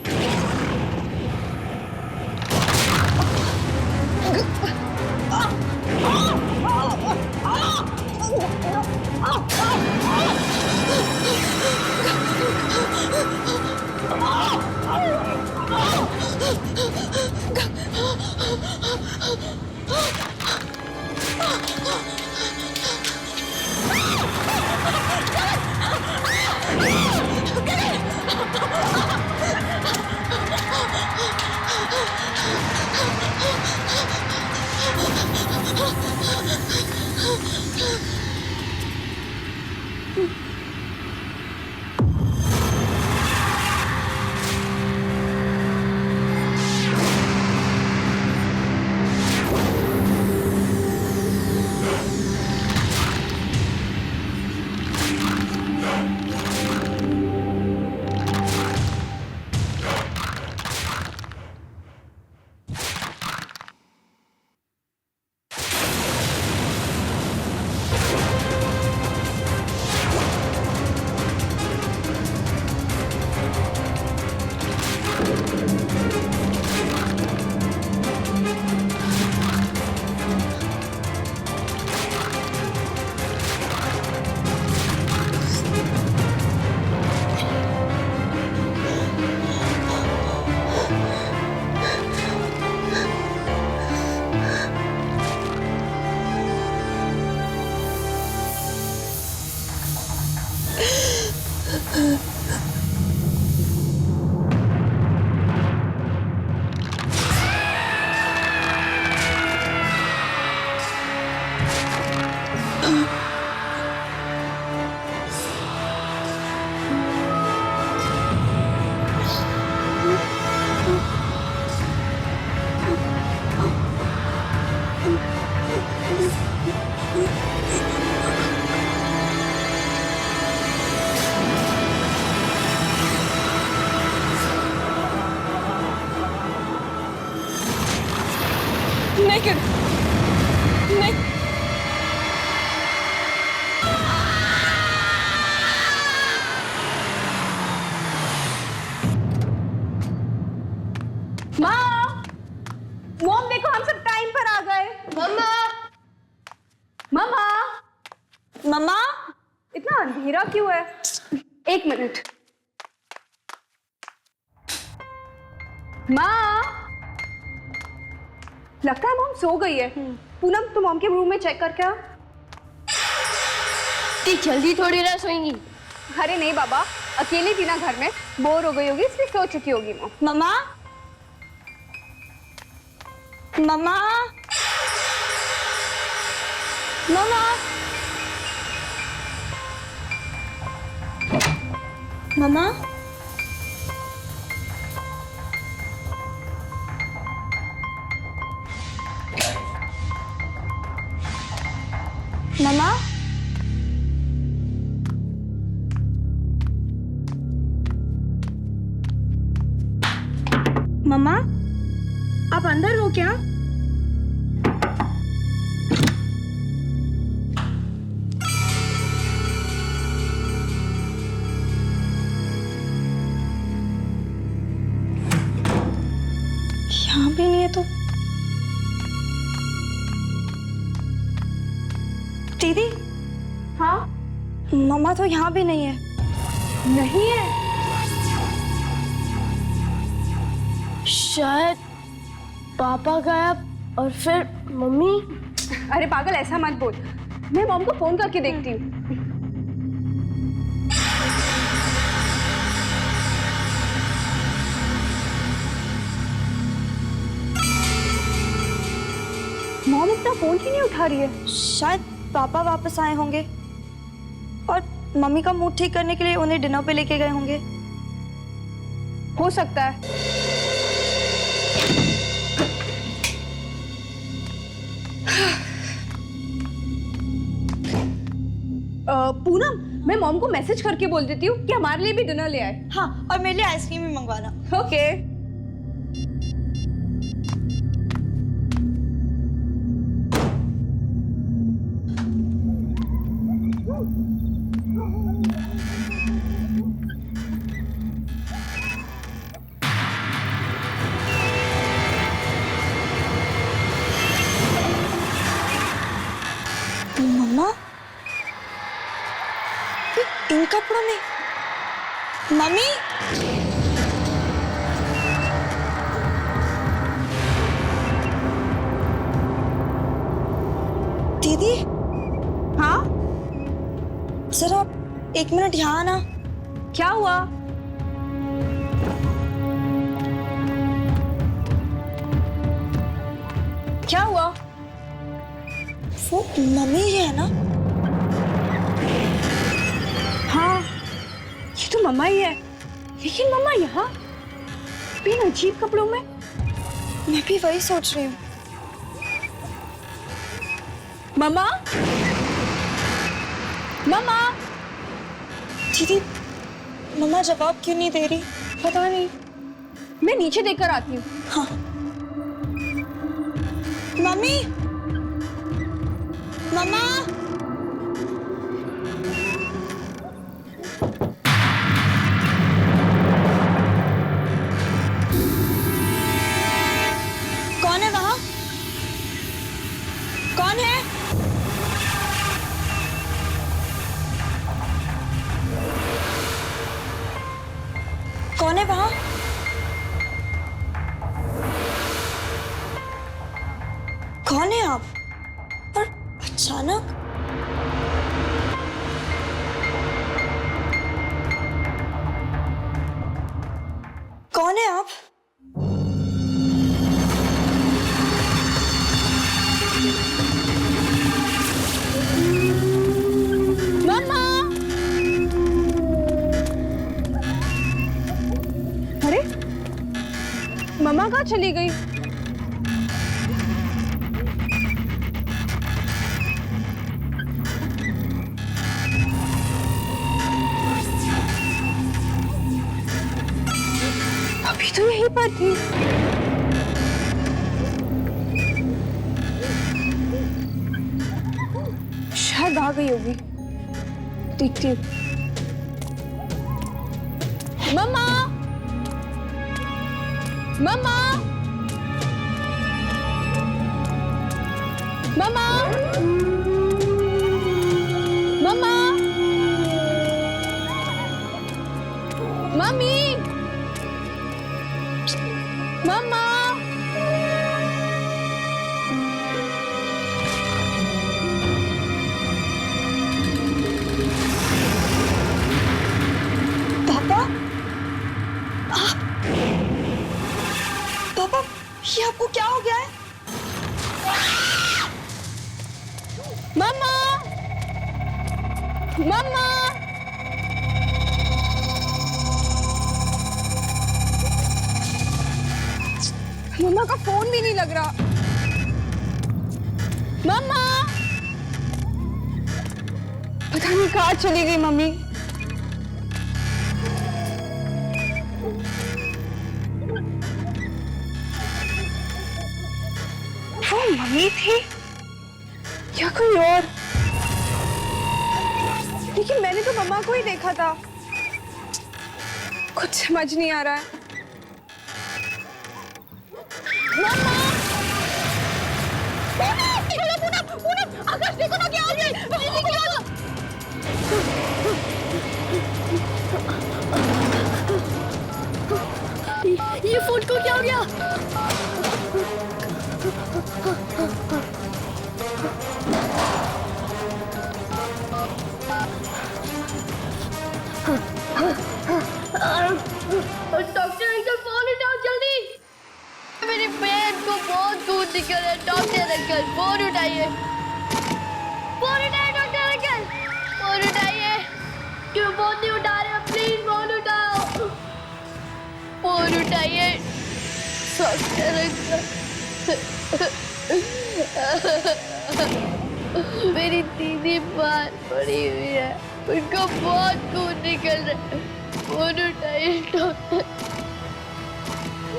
Naked. माँ, मॉम देखो हम सब टाइम पर आ गए। मम्मा, मम्मा, मम्मा, इतना अंधेरा क्यों है? एक मिनट। माँ, लगता है मॉम सो गई है। पूनम, तुम मॉम के रूम में चेक करके आओ। जल्दी थोड़ी ना सोएंगी। अरे नहीं बाबा, अकेली थी ना घर में, बोर हो गई होगी इसलिए सो चुकी होगी मॉम। मम्मा, मम्मा, मम्मा, मम्मा, मम्मा, मम्मा, आप अंदर हो क्या? यहाँ भी नहीं है तो दीदी? हाँ, मम्मा तो यहाँ भी नहीं है। नहीं है? शायद पापा गायब और फिर मम्मी। अरे पागल, ऐसा मत बोल। मैं मॉम को फोन करके देखती हूँ। मॉम इतना फोन क्यों नहीं उठा रही है? शायद पापा वापस आए होंगे और मम्मी का मूड ठीक करने के लिए उन्हें डिनर पे लेके गए होंगे। हो सकता है। पूनम, मैं मॉम को मैसेज करके बोल देती हूँ कि हमारे लिए भी डिनर ले आए। हाँ, और मेरे लिए आइसक्रीम भी मंगवाना। ओके। मम्मा, इन कपड़ों में? मम्मी, दीदी। हाँ, जरा एक मिनट यहाँ आना। क्या हुआ? क्या हुआ? वो मम्मी ही है ना? हाँ, ये तो मम्मा ही है। लेकिन मम्मा यहाँ इन अजीब कपड़ों में? मैं भी वही सोच रही हूँ। मम्मा, मम्मा। दीदी, मम्मा जवाब क्यों नहीं दे रही? पता नहीं, मैं नीचे देखकर आती हूँ। हाँ। मम्मी, मम्मा। कौन है वहां? कौन है? कौन है वहां? कौन है आप? और अचानक? कौन है आप? मम्मा! अरे, मम्मा कहाँ चली गई? अभी तो यहीं पर थी। शायद आ गई होगी। देखती हूँ। मम्मा! मम्मा! मम्मा! मम्मा! मम्मी! मम्मा! पापा? पापा, ये आपको क्या हो गया है? मम्मा! मम्मा! मम्मा का फोन भी नहीं लग रहा। मम्मा! पता नहीं कहाँ चली गई मम्मी। वो मम्मी थी या कोई और? लेकिन मैंने तो मम्मा को ही देखा था। कुछ समझ नहीं आ रहा है। मम्मा! पूनम! आकाश देखो ना क्या हो गया है। ये फोन को क्या हो गया? डॉक्टर अंकल फोन उठाओ जल्दी। मेरी बहन को बहुत खून निकल है। डॉक्टर अंकल फोन उठाइए। फोन उठाइए डॉक्टर अंकल। फोन उठाइए। क्यों फोन नहीं उठा रहे? प्लीज फोन उठाओ। फोन उठाइए डॉक्टर अंकल। मेरी दीदी बाहर पड़ी हुई है। उनको बहुत खून निकल रहा है। फोन उठाइए डॉक्टर।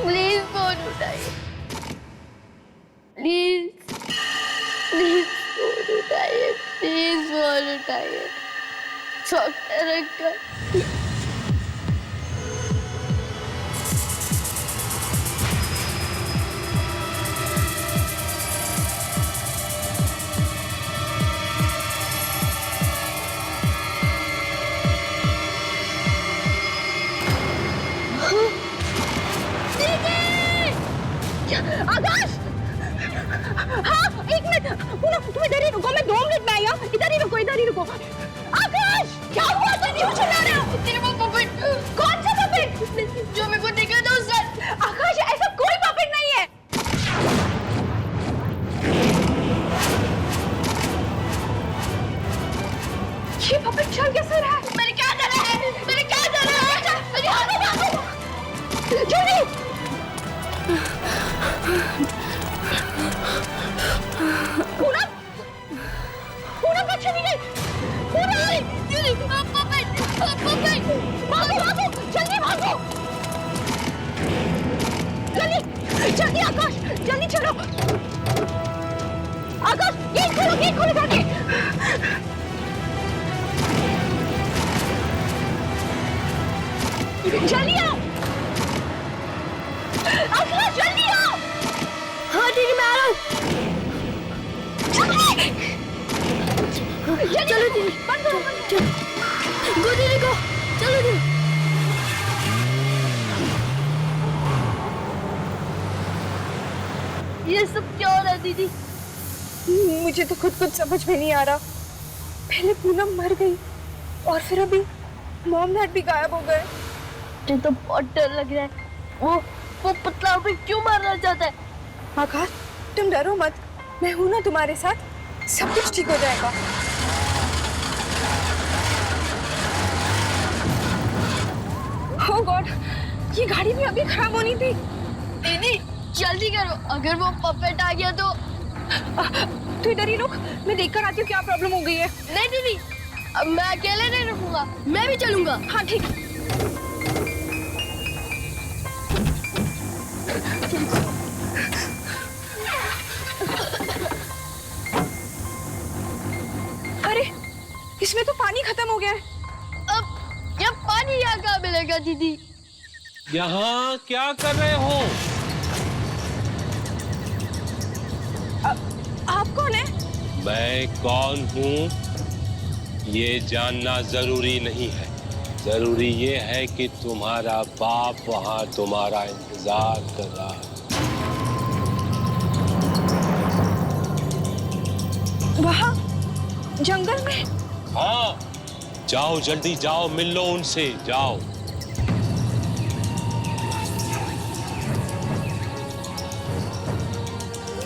प्लीज फोन उठाइए। प्लीज प्लीज फोन उठाइए। प्लीज फोन उठाइए डॉक्टर अंकल। आकाश! हाँ, एक मिनट। पूनम, तुम इधर ही रुको। मैं 2 मिनट में आई हूँ। इधर ही रुको, इधर ही रुको। आकाश! क्या हुआ? तुम क्यों चिल्ला रहे हो? तेरे पापा जल्दी आओ। आकाश जल्दी आओ। हाँ दीदी मैं आ रहा हूँ। चलो दीदी, बंद करो। गो दीदी को, चलो दीदी। ये सब क्या हो रहा है दीदी? मुझे तो खुद कुछ समझ में नहीं आ रहा। पहले पूनम मर गई और फिर अभी मॉम डैड भी गायब हो गए। मुझे तो बहुत डर लग रहा है। वो पतला हमें क्यों मारना चाहता है? आकाश तुम डरो मत, मैं हूं ना तुम्हारे साथ, सब कुछ ठीक हो जाएगा। ओह गॉड, ये गाड़ी भी अभी खराब होनी थी। दीदी जल्दी करो, अगर वो पपेट आ गया तो। तू इधर ही रुक, मैं देखकर आती हूँ क्या प्रॉब्लम हो गई है। नहीं दीदी, अब मैं अकेले नहीं रुकूंगा, मैं भी चलूंगा। हाँ ठीक। अरे इसमें तो पानी खत्म हो गया है। अब ये पानी यहाँ कहाँ मिलेगा दीदी? यहाँ क्या कर रहे हो? आप कौन है? मैं कौन हूँ ये जानना जरूरी नहीं है। जरूरी ये है कि तुम्हारा बाप वहाँ तुम्हारा इंतजार कर रहा है। वहाँ जंगल में? हाँ, जाओ जल्दी जाओ, मिल लो उनसे, जाओ।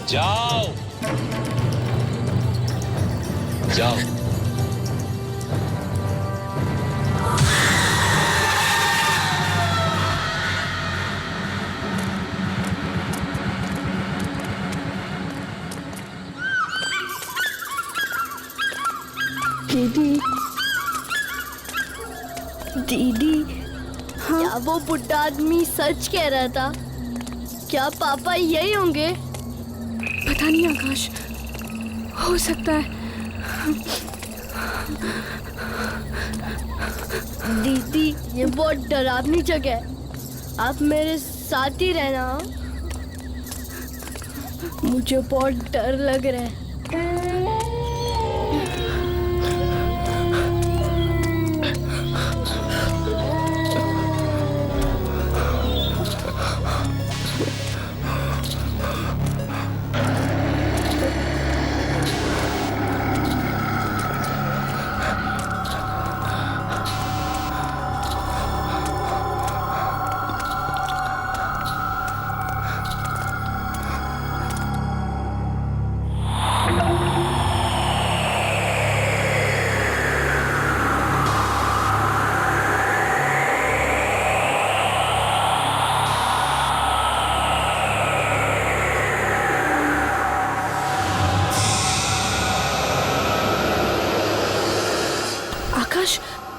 जाओ जाओ। दीदी, दीदी, हाँ? क्या वो बुढ़ा आदमी सच कह रहा था? क्या पापा यही होंगे? पता नहीं आकाश, हो सकता है। दीदी ये बहुत डरावनी जगह है, आप मेरे साथ ही रहना। मुझे बहुत डर लग रहा है।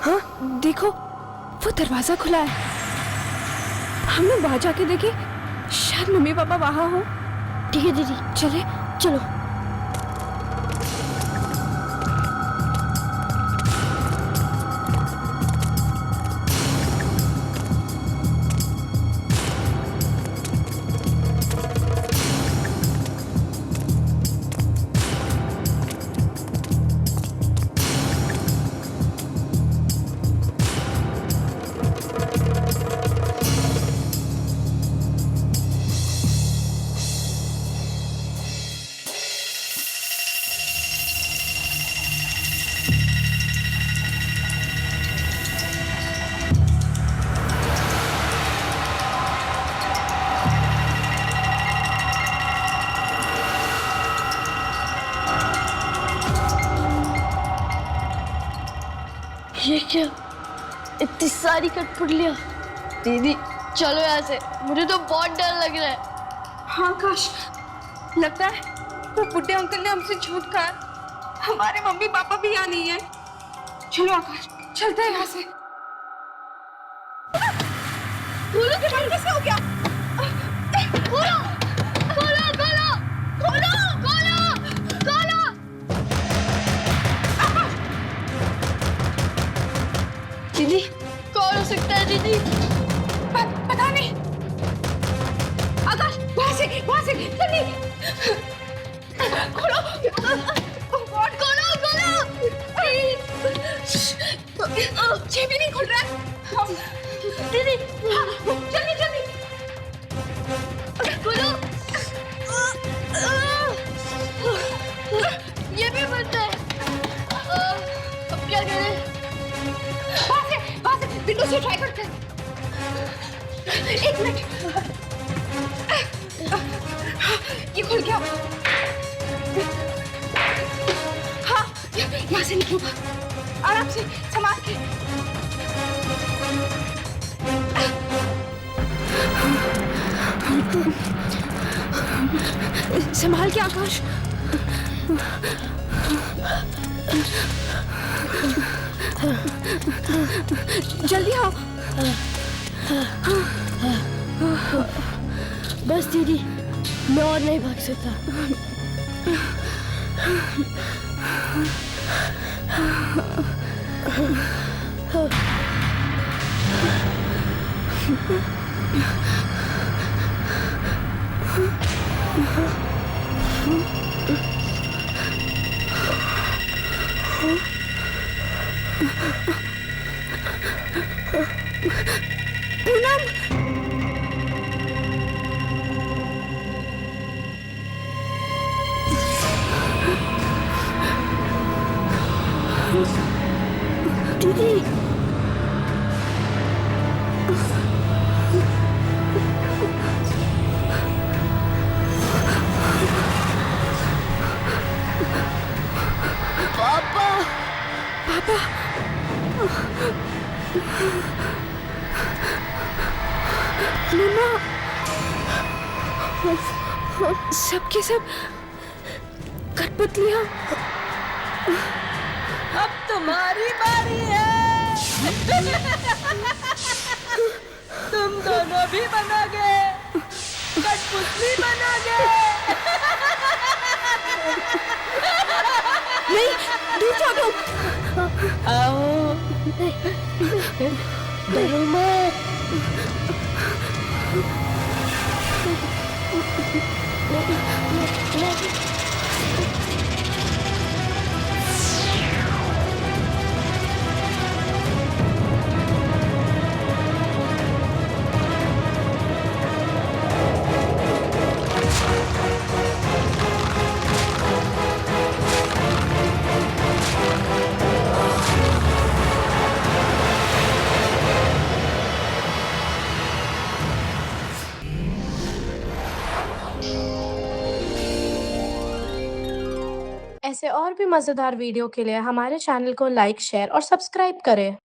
हाँ देखो, वो दरवाजा खुला है। हम लोग बाहर जाके देखें, शायद मम्मी पापा वहां हो। ठीक है दीदी, चले चलो। ये क्या, इतनी सारी कठपुतलियां। दीदी चलो यहाँ से, मुझे तो बहुत डर लग रहा है। हाँ आकाश, लगता है वो बुड्ढे अंकल ने हमसे झूठ कहा। हमारे मम्मी पापा भी यहाँ नहीं है। चलो आकाश, चलते हैं यहाँ से। खोलो के बंद कैसे हो गया? खोलो खोलो खोलो खोलो खोलो खोलो। दीदी कौन हो सकता है? दीदी ये भी नहीं खुल रहा है। दीदी जल्दी जल्दी खोलो। ये भी बंद है। अब क्या करें? वहां से विंडो से ट्राई करते हैं। एक मिनट, ये खुल गया। हाँ, यहाँ से निकलूंगा। आराम से, संभाल के। संभाल के आकाश। जल्दी आओ। बस दीदी, मैं और नहीं भाग सकता। पूनम, दीदी पापा पापा, मम्मा, सबके सब कठपुतलियां। अब तुम्हारी बारी है। तुम दोनों भी बनोगे, कठपुतली बनोगे। नहीं, दूर जाओ। आओ, डरो मत। ऐसे और भी मज़ेदार वीडियो के लिए हमारे चैनल को लाइक, शेयर और सब्सक्राइब करें।